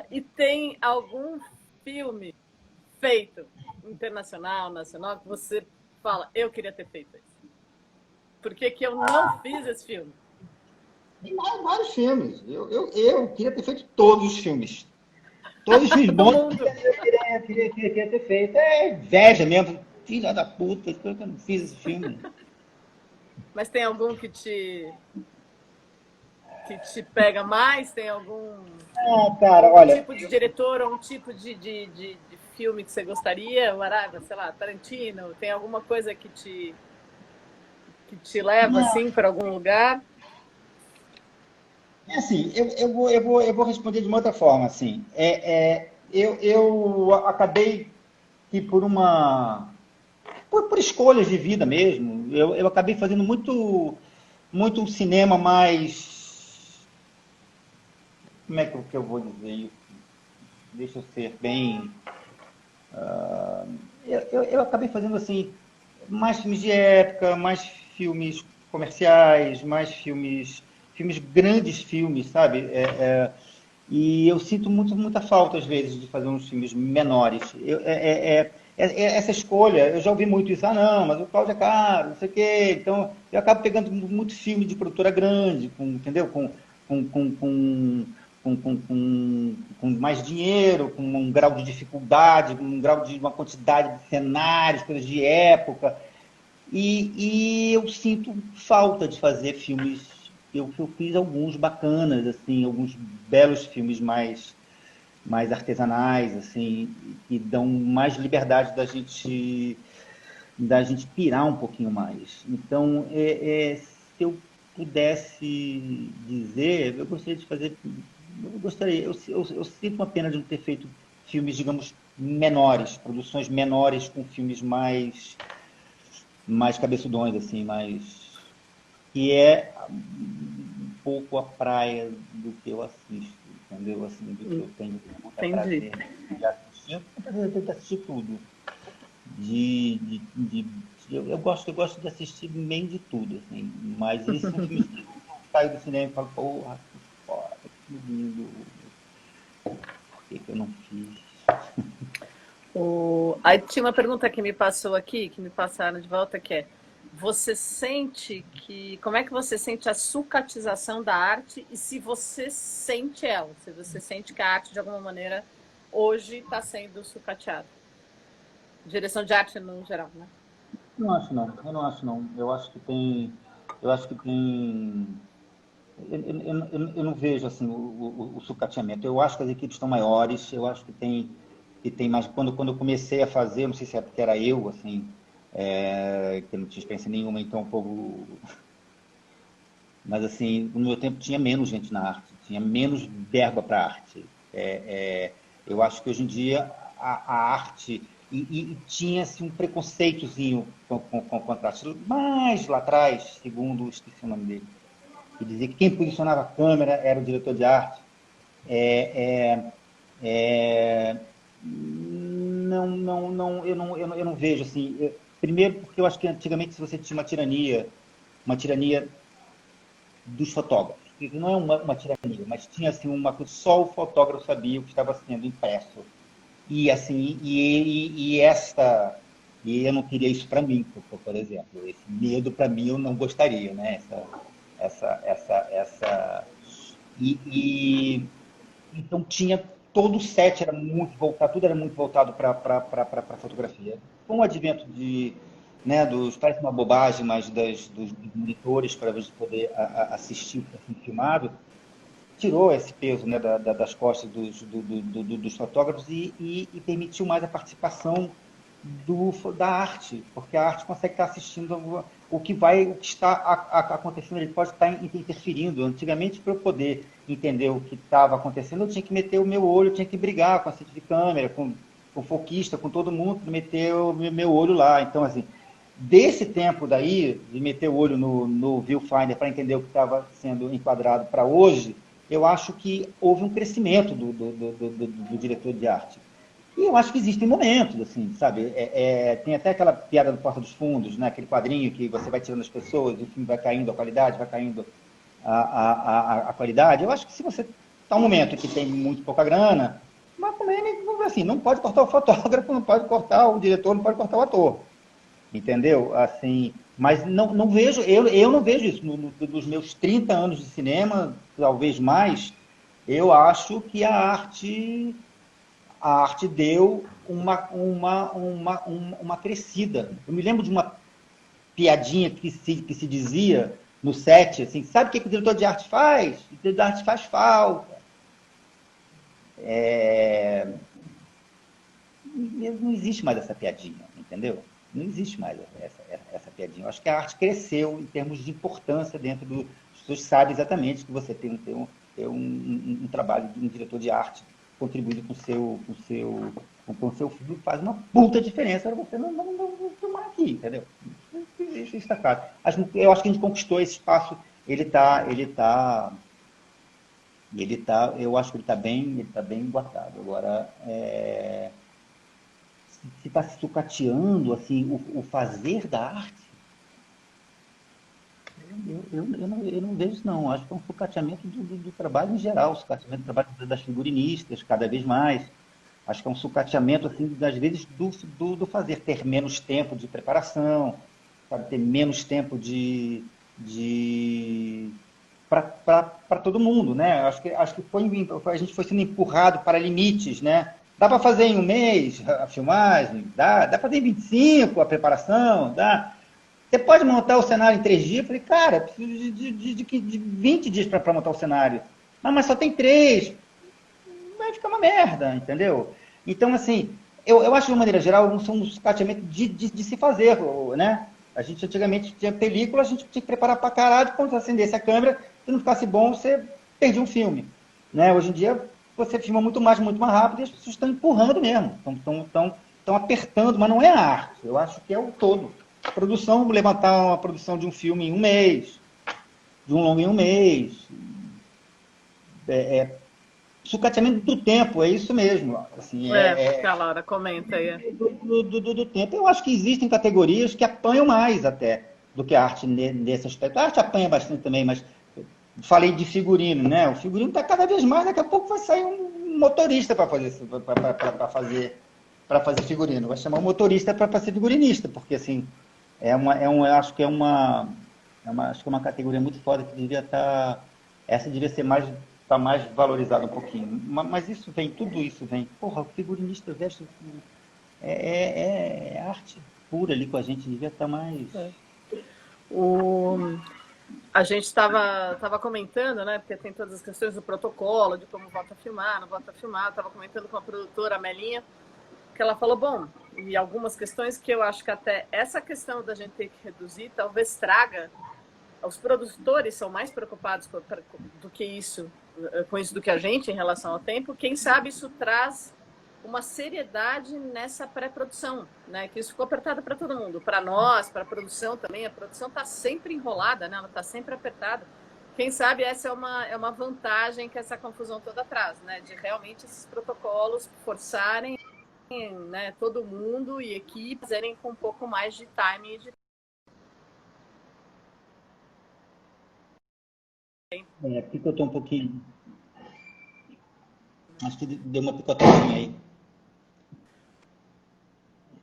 Speaker 1: E tem algum filme feito, internacional, nacional, que você fala, eu queria ter feito isso? Por que que eu não fiz esse filme?
Speaker 3: Tem vários filmes. Eu queria ter feito todos os filmes. Todos os filmes
Speaker 1: Do
Speaker 3: bons
Speaker 1: mundo.
Speaker 3: eu queria ter feito. É inveja mesmo. Filha da puta, espero que eu não fiz esse filme.
Speaker 1: Mas tem algum que te pega mais? Tem algum
Speaker 3: Cara, olha,
Speaker 1: tipo de diretor ou um tipo de filme que você gostaria? Sei lá, Tarantino? Tem alguma coisa que te leva assim para algum lugar?
Speaker 3: é assim, eu vou responder de uma outra forma, assim. Eu acabei que por escolhas de vida mesmo, eu acabei fazendo muito um cinema mais, como é que eu vou dizer isso? Deixa eu ser bem, eu acabei fazendo assim, mais filmes de época, mais filmes comerciais, mais grandes filmes, sabe? E eu sinto muita falta, às vezes, de fazer uns filmes menores. Essa escolha, eu já ouvi muito isso, não, mas o Cláudio é caro, não sei o quê. Então, eu acabo pegando muito filme de produtora grande, entendeu? Com, com, com, com mais dinheiro, com um grau de dificuldade, com um grau de uma quantidade de cenários, coisas de época. E eu sinto falta de fazer filmes. Eu fiz alguns bacanas, assim, alguns belos filmes mais artesanais, assim, que dão mais liberdade da gente pirar um pouquinho mais. Então, se eu pudesse dizer, eu gostaria de fazer. Eu sinto uma pena de não ter feito filmes, digamos, menores, produções menores com filmes mais cabeçudões, assim, mais. Que é um pouco a praia do que eu assisto, entendeu? Assim, do que eu tenho muita
Speaker 1: Entendi.
Speaker 3: prazer de assistir. Eu tenho prazer de assistir tudo. Eu gosto de assistir bem de tudo, assim, mas esses são filmes que eu saio do cinema e falo, porra, que foda, que lindo, por que eu não fiz?
Speaker 1: Aí tinha uma pergunta que me passou aqui, que me passaram de volta, que é: você sente que. Como é que você sente a sucatização da arte e se você sente ela? Se você sente que a arte, de alguma maneira, hoje está sendo sucateada? Direção de arte no geral, né?
Speaker 3: Não acho não, eu não acho não. Eu acho que tem. Eu não vejo assim o sucateamento. Eu acho que as equipes estão maiores. Eu acho que tem mais. Quando eu comecei a fazer, não sei se é porque era eu, assim, que eu não tinha experiência nenhuma, então o povo. Mas assim, no meu tempo tinha menos gente na arte, tinha menos verba para arte. Eu acho que hoje em dia a arte e tinha-se um preconceitozinho com a arte. Mas lá atrás, segundo, esqueci o nome dele, que dizia que quem posicionava a câmera era o diretor de arte. É, é, é, não, eu não vejo assim. Primeiro, porque eu acho que antigamente se você tinha uma tirania dos fotógrafos. Que não é uma tirania, mas tinha assim uma coisa, só o fotógrafo sabia o que estava sendo impresso. E assim, e eu não queria isso para mim, por exemplo. Esse medo para mim eu não gostaria, né? Essa então tinha todo o set era muito voltado, tudo era muito voltado para fotografia. Com o advento dos parece uma bobagem, mas dos monitores para você poder assistir o que está sendo filmado, tirou esse peso, né, das costas dos fotógrafos e permitiu mais a participação da arte, porque a arte consegue estar assistindo o que está acontecendo, ele pode estar interferindo. Antigamente, para eu poder entender o que estava acontecendo, eu tinha que meter o meu olho, eu tinha que brigar com assistente de câmera, com o foquista, com todo mundo, para meter o meu olho lá. Então, assim, desse tempo daí, de meter o olho no viewfinder para entender o que estava sendo enquadrado para hoje, eu acho que houve um crescimento do diretor de arte. E eu acho que existem momentos, assim, sabe? Tem até aquela piada do Porta dos Fundos, né? Aquele quadrinho que você vai tirando as pessoas e o filme vai caindo a qualidade, vai caindo a qualidade. Eu acho que se você está um momento que tem muito pouca grana, mas também, assim, não pode cortar o fotógrafo, não pode cortar o diretor, não pode cortar o ator. Entendeu? Assim, mas não vejo, eu não vejo isso. Nos meus 30 anos de cinema, talvez mais, eu acho que a arte deu uma crescida. Eu me lembro de uma piadinha que se dizia no set, assim, sabe o que o diretor de arte faz? O diretor de arte faz falta. Não existe mais essa piadinha, entendeu? Não existe mais essa piadinha. Eu acho que a arte cresceu em termos de importância dentro do... As pessoas sabem exatamente que você tem um trabalho de um diretor de arte contribuindo com o seu filme, faz uma puta diferença para você não filmar aqui, entendeu? Isso está claro. Eu acho que a gente conquistou esse espaço, eu acho que ele tá bem guardado. Agora, se está se sucateando assim, o fazer da arte, eu não vejo isso, não. Acho que é um sucateamento do trabalho em geral, o sucateamento do trabalho das figurinistas, cada vez mais. Acho que é um sucateamento, assim, das vezes, do fazer, ter menos tempo de preparação, sabe, ter menos tempo para todo mundo, né? Acho que a gente foi sendo empurrado para limites, né? Dá para fazer em um mês a filmagem, dá para fazer em 25 a preparação, dá. Você pode montar o cenário em 3 dias? Eu falei, cara, preciso de 20 dias para montar o cenário. Mas só tem 3. Vai ficar uma merda, entendeu? Então, assim, eu acho, de uma maneira geral, um sucateamento de se fazer, né? A gente antigamente tinha película, a gente tinha que preparar pra caralho, quando você acendesse a câmera, se não ficasse bom, você perdia um filme. Né? Hoje em dia, você filma muito mais rápido e as pessoas estão empurrando mesmo, estão apertando, mas não é a arte, eu acho que é o todo. Produção, levantar uma produção de um filme em um mês, de um longo em um mês, sucateamento do tempo, é isso mesmo. Assim,
Speaker 1: Que a Laura comenta aí.
Speaker 3: do tempo. Eu acho que existem categorias que apanham mais até do que a arte nesse aspecto. A arte apanha bastante também, mas falei de figurino, né? O figurino está cada vez mais, daqui a pouco vai sair um motorista para fazer figurino. Vai chamar um motorista para ser figurinista, porque assim, acho que é uma categoria muito foda que devia estar. Essa devia ser mais. Está mais valorizado um pouquinho. Mas tudo isso vem. Porra, o figurinista veste. É arte pura ali com a gente, devia estar mais.
Speaker 1: A gente estava comentando, né? Porque tem todas as questões do protocolo, de como volta a filmar, não volta a filmar. Estava comentando com a produtora, a Melinha, que ela falou, bom, e algumas questões que eu acho que até essa questão da gente ter que reduzir talvez traga. Os produtores são mais preocupados do que isso, com isso do que a gente em relação ao tempo. Quem sabe isso traz uma seriedade nessa pré-produção, né? Que isso ficou apertado para todo mundo, para nós, para a produção também. A produção está sempre enrolada, né? Ela está sempre apertada. Quem sabe essa é uma vantagem que essa confusão toda traz, né? De realmente esses protocolos forçarem, né, todo mundo e equipes irem com um pouco mais de timing e de
Speaker 3: Aqui que eu estou um pouquinho. Acho que deu uma picotadinha aí.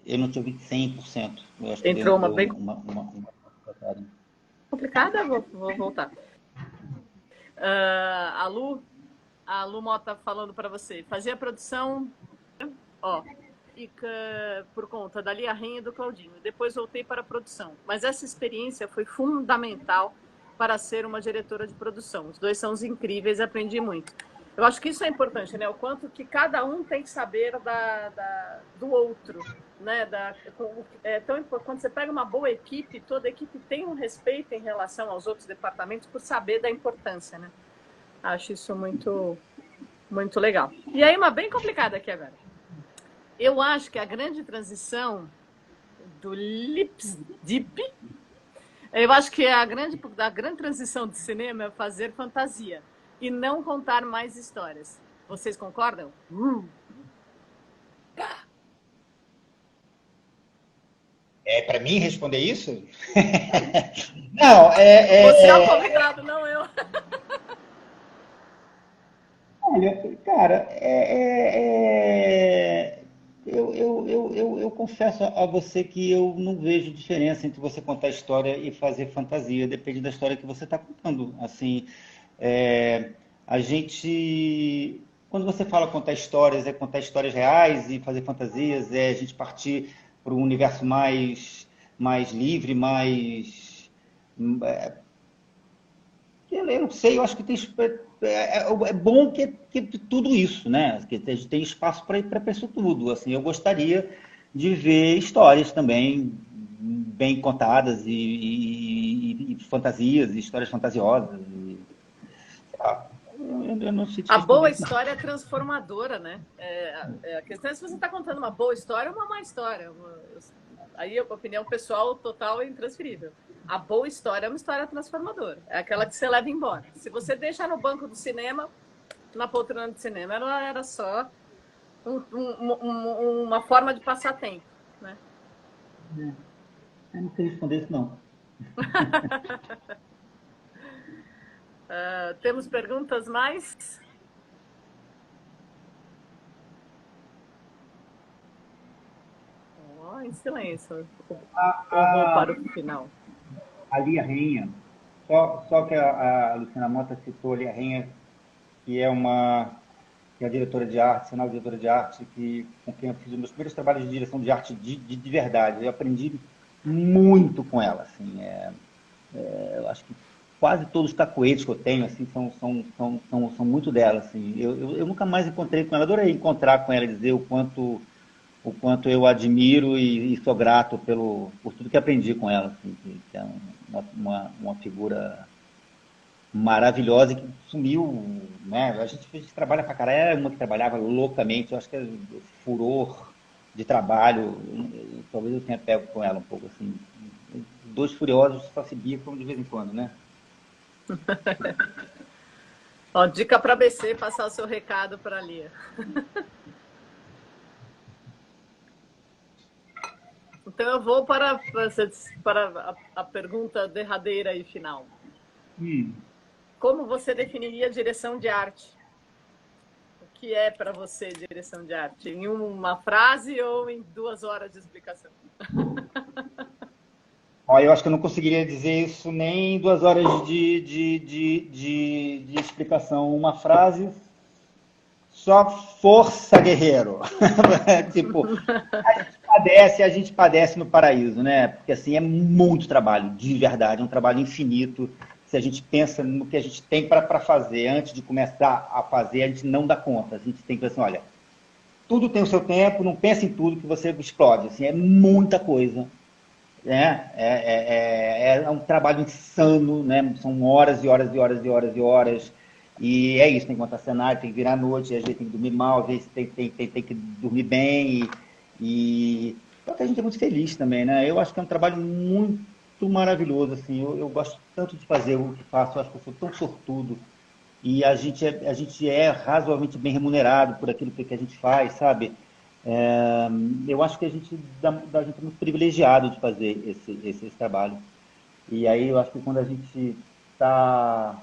Speaker 3: Eu não te ouvi 100%. Eu acho que
Speaker 1: entrou uma
Speaker 3: deu
Speaker 1: bem
Speaker 3: uma picotada.
Speaker 1: complicada, vou voltar. A Lu Mota falando para você, fazia a produção, por conta da Lia Rainha e do Claudinho. Depois voltei para a produção, mas essa experiência foi fundamental para ser uma diretora de produção. Os dois são os incríveis, aprendi muito. Eu acho que isso é importante, né? O quanto que cada um tem que saber do outro, né? Tão importante. Quando você pega uma boa equipe, toda a equipe tem um respeito em relação aos outros departamentos por saber da importância, né? Acho isso muito, muito legal. E aí, uma bem complicada aqui agora. Eu acho que a grande transição do Lipsdip, eu acho que a grande transição de cinema é fazer fantasia e não contar mais histórias. Vocês concordam?
Speaker 3: É para mim responder isso? Não,
Speaker 1: Você é o convidado, não eu.
Speaker 3: olha, cara, eu confesso a você que eu não vejo diferença entre você contar história e fazer fantasia, depende da história que você está contando. Assim, é, a gente, quando você fala contar histórias, é contar histórias reais e fazer fantasias, é a gente partir para um universo mais livre, mais eu não sei, eu acho que tem, é bom que tudo isso, né? Que a gente tem espaço para isso tudo. Assim, eu gostaria de ver histórias também bem contadas e fantasias, histórias fantasiosas. Eu não sei te
Speaker 1: A
Speaker 3: responder
Speaker 1: boa
Speaker 3: isso, não.
Speaker 1: história é transformadora, né? A questão é se você está contando uma boa história ou uma má história. Aí a opinião pessoal total é intransferível. A boa história é uma história transformadora. É aquela que você leva embora. Se você deixar no banco do cinema, na poltrona de cinema, ela era só uma forma de passar tempo, né?
Speaker 3: Eu não sei responder isso, não.
Speaker 1: Temos perguntas mais? Oh, em silêncio. Ou vou para o final?
Speaker 3: A Lia Rainha, só que a Luciana Mota citou a Lia Rainha, que é que é a diretora de arte, sinal diretora de arte, com quem eu fiz os meus primeiros trabalhos de direção de arte de verdade. Eu aprendi muito com ela. Assim, eu acho que quase todos os cacoetes que eu tenho assim, são muito dela. Assim. Eu nunca mais encontrei com ela, adorei encontrar com ela, dizer o quanto eu admiro e sou grato por tudo que aprendi com ela. Assim, que é uma figura maravilhosa e que sumiu, né? A gente trabalha pra caralho, era uma que trabalhava loucamente, eu acho que é furor de trabalho, talvez eu tenha pego com ela um pouco assim. Dois furiosos só se bicam de vez em quando, né?
Speaker 1: Ó, dica para BC, passar o seu recado para a Lia. Então eu vou para a pergunta derradeira e final. Como você definiria direção de arte? O que é para você direção de arte? Em uma frase ou em 2 horas de explicação?
Speaker 3: Olha, eu acho que eu não conseguiria dizer isso nem em 2 horas de explicação. Uma frase, só força, guerreiro. Tipo, a gente padece no paraíso, né? Porque assim é muito trabalho, de verdade, é um trabalho infinito. Se a gente pensa no que a gente tem para fazer antes de começar a fazer, a gente não dá conta. A gente tem que pensar, olha, tudo tem o seu tempo, não pense em tudo que você explode. Assim, é muita coisa. Né? É um trabalho insano, né? São horas e horas e horas e horas e horas. E é isso, tem que montar cenário, tem que virar à noite, às vezes tem que dormir mal, às vezes tem que dormir bem. Só que a gente é muito feliz também, né? Eu acho que é um trabalho muito maravilhoso, assim. Eu gosto tanto de fazer o que faço, eu acho que eu sou tão sortudo. E a gente é razoavelmente bem remunerado por aquilo que a gente faz, sabe? É, eu acho que a gente é muito privilegiado de fazer esse trabalho. E aí eu acho que quando a gente está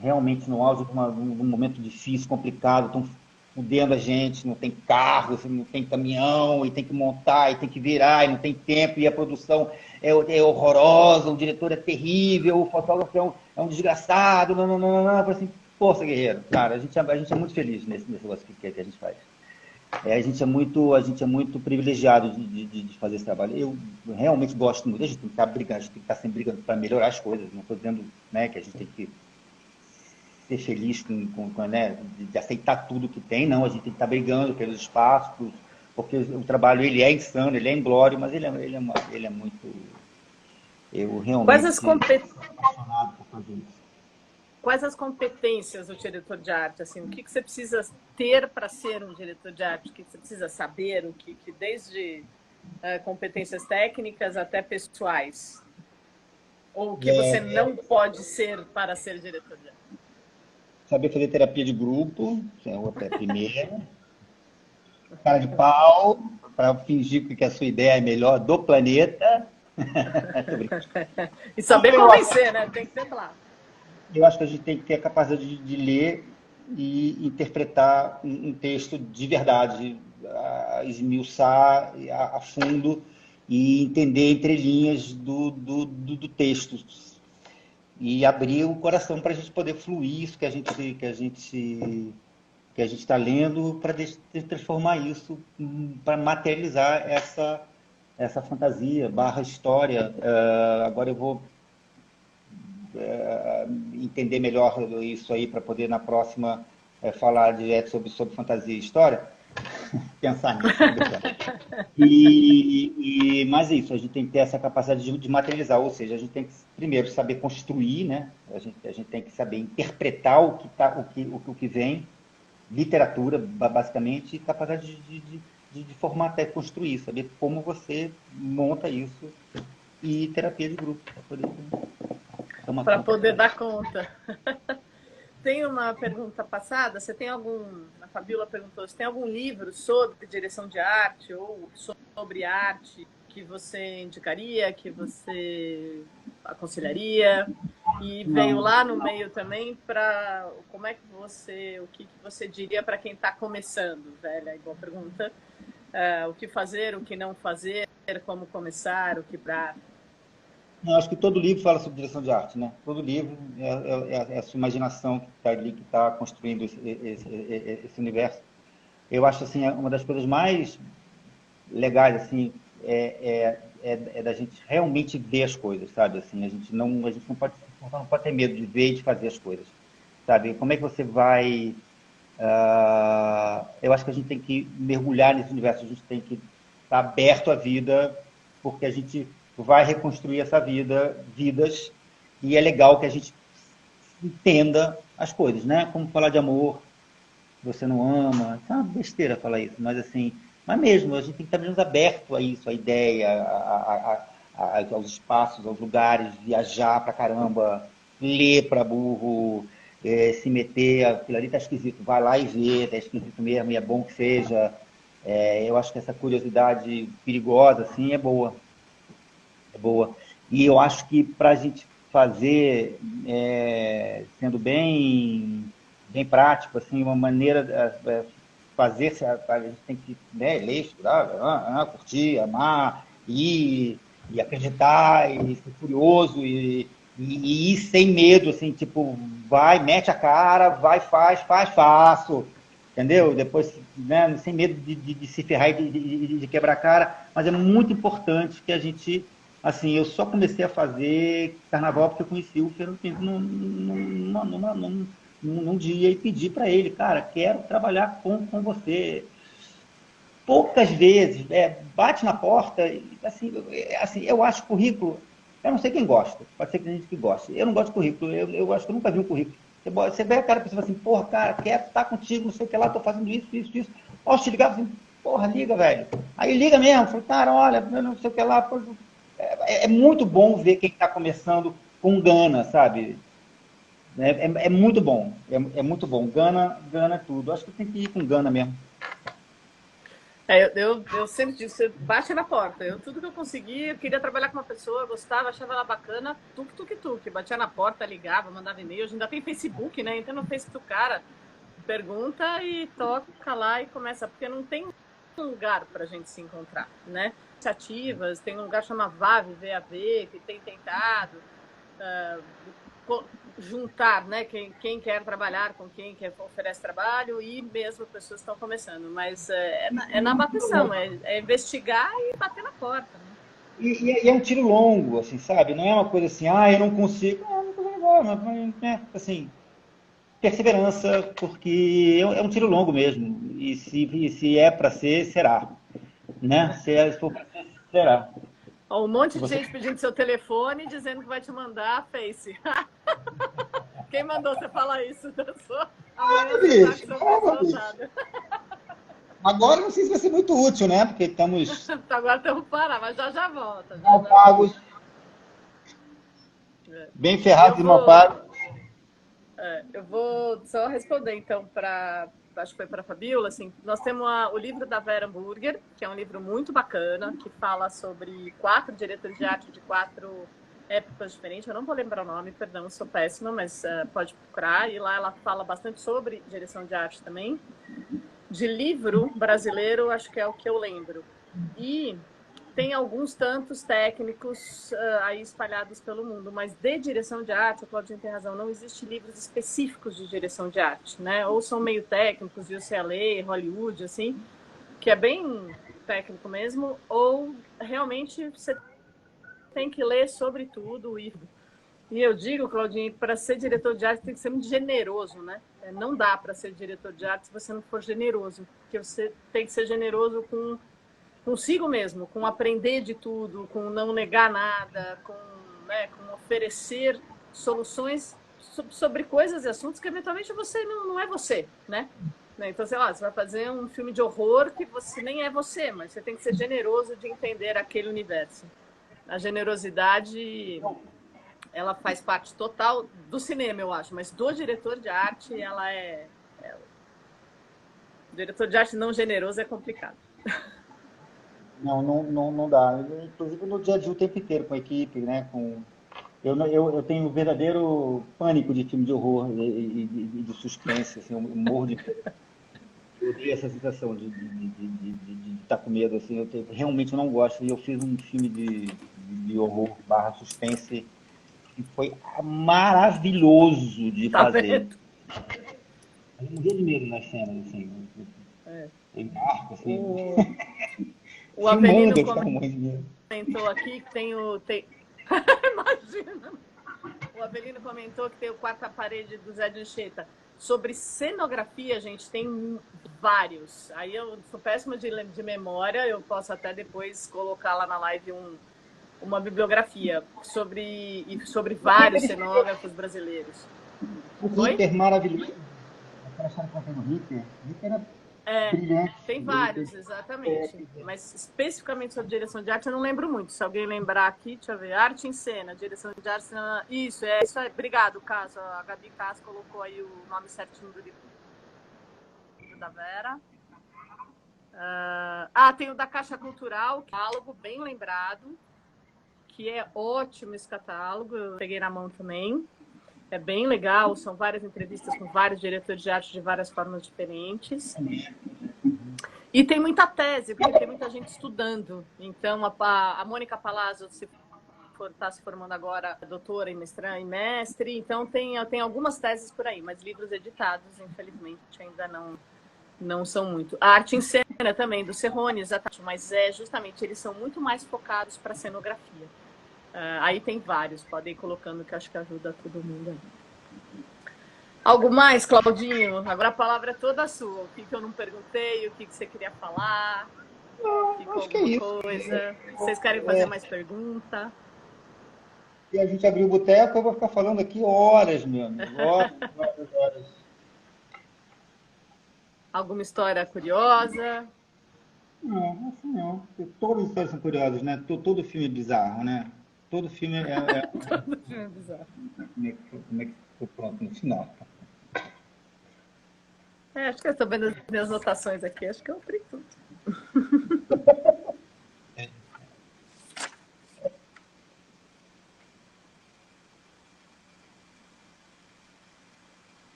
Speaker 3: realmente no auge de um momento difícil, complicado, estão fudendo a gente, não tem carro, não tem caminhão, e tem que montar, e tem que virar, e não tem tempo, e a produção é horrorosa, o diretor é terrível, o fotógrafo é um desgraçado, não, não, não, não, não. Eu falei assim, força, guerreiro. Cara, a gente é muito feliz nesse negócio que a gente faz. A gente é muito privilegiado de fazer esse trabalho. Eu realmente gosto muito. A gente tem que estar brigando, a gente tem que estar sempre brigando para melhorar as coisas. Não estou dizendo, né, que a gente tem que ser feliz né, de aceitar tudo que tem, não. A gente tem que estar brigando pelos espaços, porque o trabalho ele é insano, ele é inglório, mas ele é muito. Eu
Speaker 1: Quais
Speaker 3: realmente
Speaker 1: as,
Speaker 3: sou
Speaker 1: compet...
Speaker 3: apaixonado por fazer isso.
Speaker 1: Quais as competências do diretor de arte? Assim, o que você precisa ter para ser um diretor de arte? O que você precisa saber? O que desde competências técnicas até pessoais? Ou o que você não pode ser para ser diretor de arte?
Speaker 3: Saber fazer terapia de grupo, é a primeira. cara de pau, para fingir que a sua ideia é melhor do planeta. Tô brincando.
Speaker 1: E saber
Speaker 3: Eu acho,
Speaker 1: convencer, né? Tem que ser claro.
Speaker 3: eu acho que a gente tem que ter a capacidade de ler e interpretar um texto de verdade, esmiuçar a fundo e entender entre linhas do texto e abrir o coração para a gente poder fluir isso que a gente está lendo, para transformar isso, para materializar essa fantasia barra história. Agora eu vou entender melhor isso aí para poder na próxima falar direto sobre fantasia e história, pensar nisso. Mas é isso, a gente tem que ter essa capacidade de materializar, ou seja, a gente tem que primeiro saber construir, né? A gente tem que saber interpretar o que vem, literatura, basicamente, e capacidade de formatar e construir, saber como você monta isso, e terapia de grupo,
Speaker 1: para poder dar conta. Tem uma pergunta passada, você tem algum, a Fabiola perguntou, se tem algum livro sobre direção de arte ou sobre arte que você indicaria, que você aconselharia? E veio lá no meio também para como é que você, o que você diria para quem está começando, velha? Boa pergunta. O que fazer, o que não fazer, como começar, o que para.
Speaker 3: Eu acho que todo livro fala sobre direção de arte, né? Todo livro é a sua imaginação que está ali, que está construindo esse universo. Eu acho assim, uma das coisas mais legais assim é da gente realmente ver as coisas, sabe? Assim, a gente não pode ter medo de ver e de fazer as coisas, sabe? Como é que você vai? Eu acho que a gente tem que mergulhar nesse universo, a gente tem que estar aberto à vida, porque a gente vai reconstruir essa vidas, e é legal que a gente entenda as coisas, né? Como falar de amor, você não ama, é uma besteira falar isso, mas assim, mas mesmo, a gente tem que estar menos aberto a isso, a ideia, aos espaços, aos lugares, viajar pra caramba, ler pra burro, se meter, aquilo ali tá esquisito, vai lá e vê, tá esquisito mesmo, e é bom que seja. Eu acho que essa curiosidade perigosa, assim, é boa. É boa. E eu acho que para a gente fazer, sendo bem prático, assim, uma maneira fazer, a gente tem que, né, ler, estudar, curtir, amar, e acreditar, e ser curioso, e ir sem medo, assim, tipo, vai, mete a cara, vai, faço, entendeu? Depois, né, sem medo de se ferrar e de quebrar a cara, mas é muito importante que a gente, assim, eu só comecei a fazer carnaval porque eu conheci o Fernando Pinto num dia e pedi para ele, cara, quero trabalhar com você. Poucas vezes, bate na porta, assim, eu acho currículo, eu não sei quem gosta, pode ser que tem gente que goste, eu não gosto de currículo, eu acho que eu nunca vi um currículo. Você vê a cara, a pessoa assim, porra, cara, quero estar contigo, não sei o que lá, tô fazendo isso. Posso te ligar? Assim, porra, liga, velho. Aí liga mesmo, falo, cara, olha, não sei o que lá. É muito bom ver quem está começando com gana, sabe? É muito bom, é muito bom. Gana é tudo. Acho que tem que ir com gana mesmo.
Speaker 1: Eu sempre disse, você bate na porta. Tudo que eu consegui, eu queria trabalhar com uma pessoa, eu gostava, achava ela bacana, tuque. Batia na porta, ligava, mandava e-mail. Hoje ainda tem Facebook, né? Entra no Facebook do cara, pergunta e toca lá e começa. Porque não tem um lugar pra gente se encontrar, né? Iniciativas, tem um lugar chamado VAV, que tem tentado juntar, né? Quem quer trabalhar com quem oferece trabalho e mesmo pessoas estão começando, mas é na bateção, é investigar e bater na porta. Né?
Speaker 3: E é um tiro longo, assim, sabe? Não é uma coisa assim, eu não consigo. Não consigo, mas assim, perseverança, porque é um tiro longo mesmo. E se é para ser, será. Né? Se for para ser, será.
Speaker 1: Um monte de gente pedindo seu telefone, dizendo que vai te mandar a Face. Quem mandou você falar isso?
Speaker 3: Bicho. Agora não sei se vai ser muito útil, né? Porque estamos...
Speaker 1: Agora estamos parados, mas já volta.
Speaker 3: Mal pagos. Bem ferrados e mal pagos.
Speaker 1: Eu vou só responder, então, para acho que foi para a Fabiola, assim, nós temos o livro da Vera Burger, que é um livro muito bacana, que fala sobre 4 diretores de arte de 4 épocas diferentes. Eu não vou lembrar o nome, perdão, sou péssima, mas pode procurar. E lá ela fala bastante sobre direção de arte também. De livro brasileiro, acho que é o que eu lembro. E tem alguns tantos técnicos aí espalhados pelo mundo, mas de direção de arte, a Claudinha tem razão, não existe livros específicos de direção de arte, né? Ou são meio técnicos, UCLA, Hollywood, assim, que é bem técnico mesmo, ou realmente você tem que ler sobre tudo. E eu digo, Claudinha, para ser diretor de arte tem que ser muito generoso, né? Não dá para ser diretor de arte se você não for generoso, porque você tem que ser generoso com consigo mesmo, com aprender de tudo, com não negar nada, com oferecer soluções sobre coisas e assuntos que eventualmente você não é você, né? Então, sei lá, você vai fazer um filme de horror que você nem é você, mas você tem que ser generoso de entender aquele universo. A generosidade, ela faz parte total do cinema, eu acho, mas do diretor de arte, o diretor de arte não generoso é complicado.
Speaker 3: Não dá. Inclusive no dia a dia o tempo inteiro com a equipe, né? Eu tenho um verdadeiro pânico de filme de horror e de suspense, assim, eu morro de... Eu odeio essa sensação de estar com medo, assim, realmente não gosto. E eu fiz um filme de horror barra suspense que foi maravilhoso de fazer. Eu morria de medo nas cenas, assim. Assim.
Speaker 1: O Avelino comentou aqui que tem Imagina! O Avelino comentou que tem o Quarta Parede do Zé de Anchieta. Sobre cenografia, gente, tem vários. Aí eu sou péssima de memória, eu posso até depois colocar lá na live uma bibliografia sobre vários cenógrafos brasileiros.
Speaker 3: O Ritter, maravilhoso. Aquela história que contei no Ritter. Ritter era brilhante.
Speaker 1: Tem vários, exatamente. Mas especificamente sobre direção de arte, eu não lembro muito. Se alguém lembrar aqui, deixa eu ver. Arte em cena, direção de arte, cinema. Isso aí. Obrigado, Caso. A Gabi Caso colocou aí o nome certinho do livro da Vera. Tem o da Caixa Cultural, catálogo bem lembrado, que é ótimo esse catálogo. Eu peguei na mão também. É bem legal, são várias entrevistas com vários diretores de arte de várias formas diferentes. E tem muita tese, porque tem muita gente estudando. Então, a Mônica Palazzo está se formando agora doutora e mestrã e mestre. Então, tem algumas teses por aí, mas livros editados, infelizmente, ainda não são muito. A arte em cena também, do Serrone, exatamente, mas justamente eles são muito mais focados para cenografia. Aí tem vários, podem ir colocando, que acho que ajuda todo mundo aí. Algo mais, Claudinho? Agora a palavra é toda sua. O que eu não perguntei, o que você queria falar?
Speaker 3: Acho que é isso.
Speaker 1: Coisa. Vocês querem fazer mais pergunta?
Speaker 3: E a gente abriu o boteco, eu vou ficar falando aqui horas, meu amigo. Horas.
Speaker 1: Alguma história curiosa?
Speaker 3: Não, assim não. Todas as histórias são curiosas, né? Todo filme é bizarro, né? Todo filme é...
Speaker 1: Todo filme é bizarro.
Speaker 3: Como é que ficou pronto no final?
Speaker 1: Acho que eu estou vendo as minhas anotações aqui. Acho que eu abri tudo.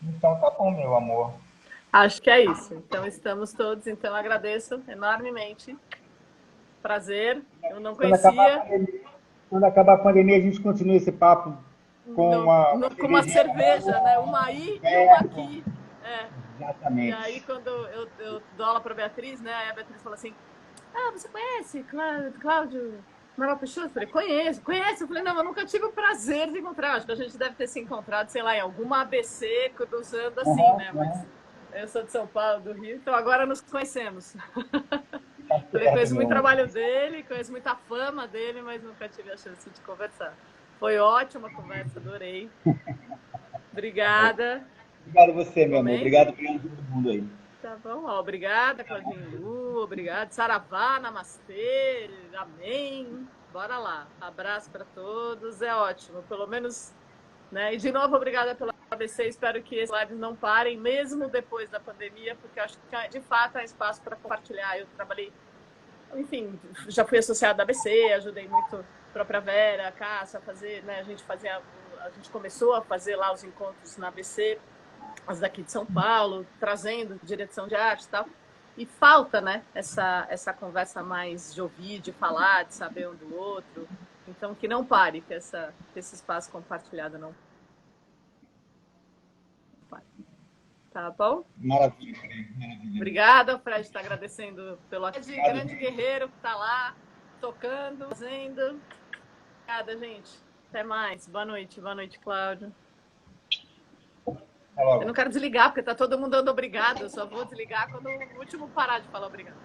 Speaker 3: Então tá bom, meu amor.
Speaker 1: Acho que é isso. Então estamos todos. Então agradeço enormemente. Prazer. Eu não conhecia.
Speaker 3: Quando acabar a pandemia, a gente continua esse papo com
Speaker 1: uma cerveja, né? Uma aí e uma aqui.
Speaker 3: Exatamente.
Speaker 1: E aí, quando eu dou aula para a Beatriz, né? Aí a Beatriz fala assim: você conhece Cláudio Manuel Peixoto? Eu falei: conheço. Eu falei: não, eu nunca tive o prazer de encontrar. Acho que a gente deve ter se encontrado, sei lá, em alguma ABC, cruzando assim, né? Mas eu sou de São Paulo, do Rio, então agora nos conhecemos. Eu conheço muito o trabalho dele, conheço muita fama dele, mas nunca tive a chance de conversar. Foi ótima a conversa, adorei. Obrigada.
Speaker 3: Obrigado a você, meu amor. Obrigado por todo mundo aí.
Speaker 1: Tá bom, obrigada, Claudinho Lu, obrigado. Saravá, namastê, amém. Bora lá. Abraço para todos, é ótimo. Pelo menos, né? E de novo, obrigada pela ABC, espero que esses lives não parem, mesmo depois da pandemia, porque acho que, de fato, há espaço para compartilhar. Eu trabalhei, enfim, já fui associada da ABC, ajudei muito a própria Vera, a Cássia a fazer, né? A gente começou a fazer lá os encontros na ABC, as daqui de São Paulo, trazendo direção de arte e tal. E falta, né, essa conversa mais de ouvir, de falar, de saber um do outro. Então, que não pare, que esse espaço compartilhado não pare. Tá bom?
Speaker 3: Maravilha, maravilha.
Speaker 1: Obrigada, Fred, está agradecendo pelo grande guerreiro que está lá, tocando, fazendo. Obrigada, gente. Até mais. Boa noite, Cláudio. Eu não quero desligar, porque está todo mundo dando obrigado. Eu só vou desligar quando o último parar de falar obrigado.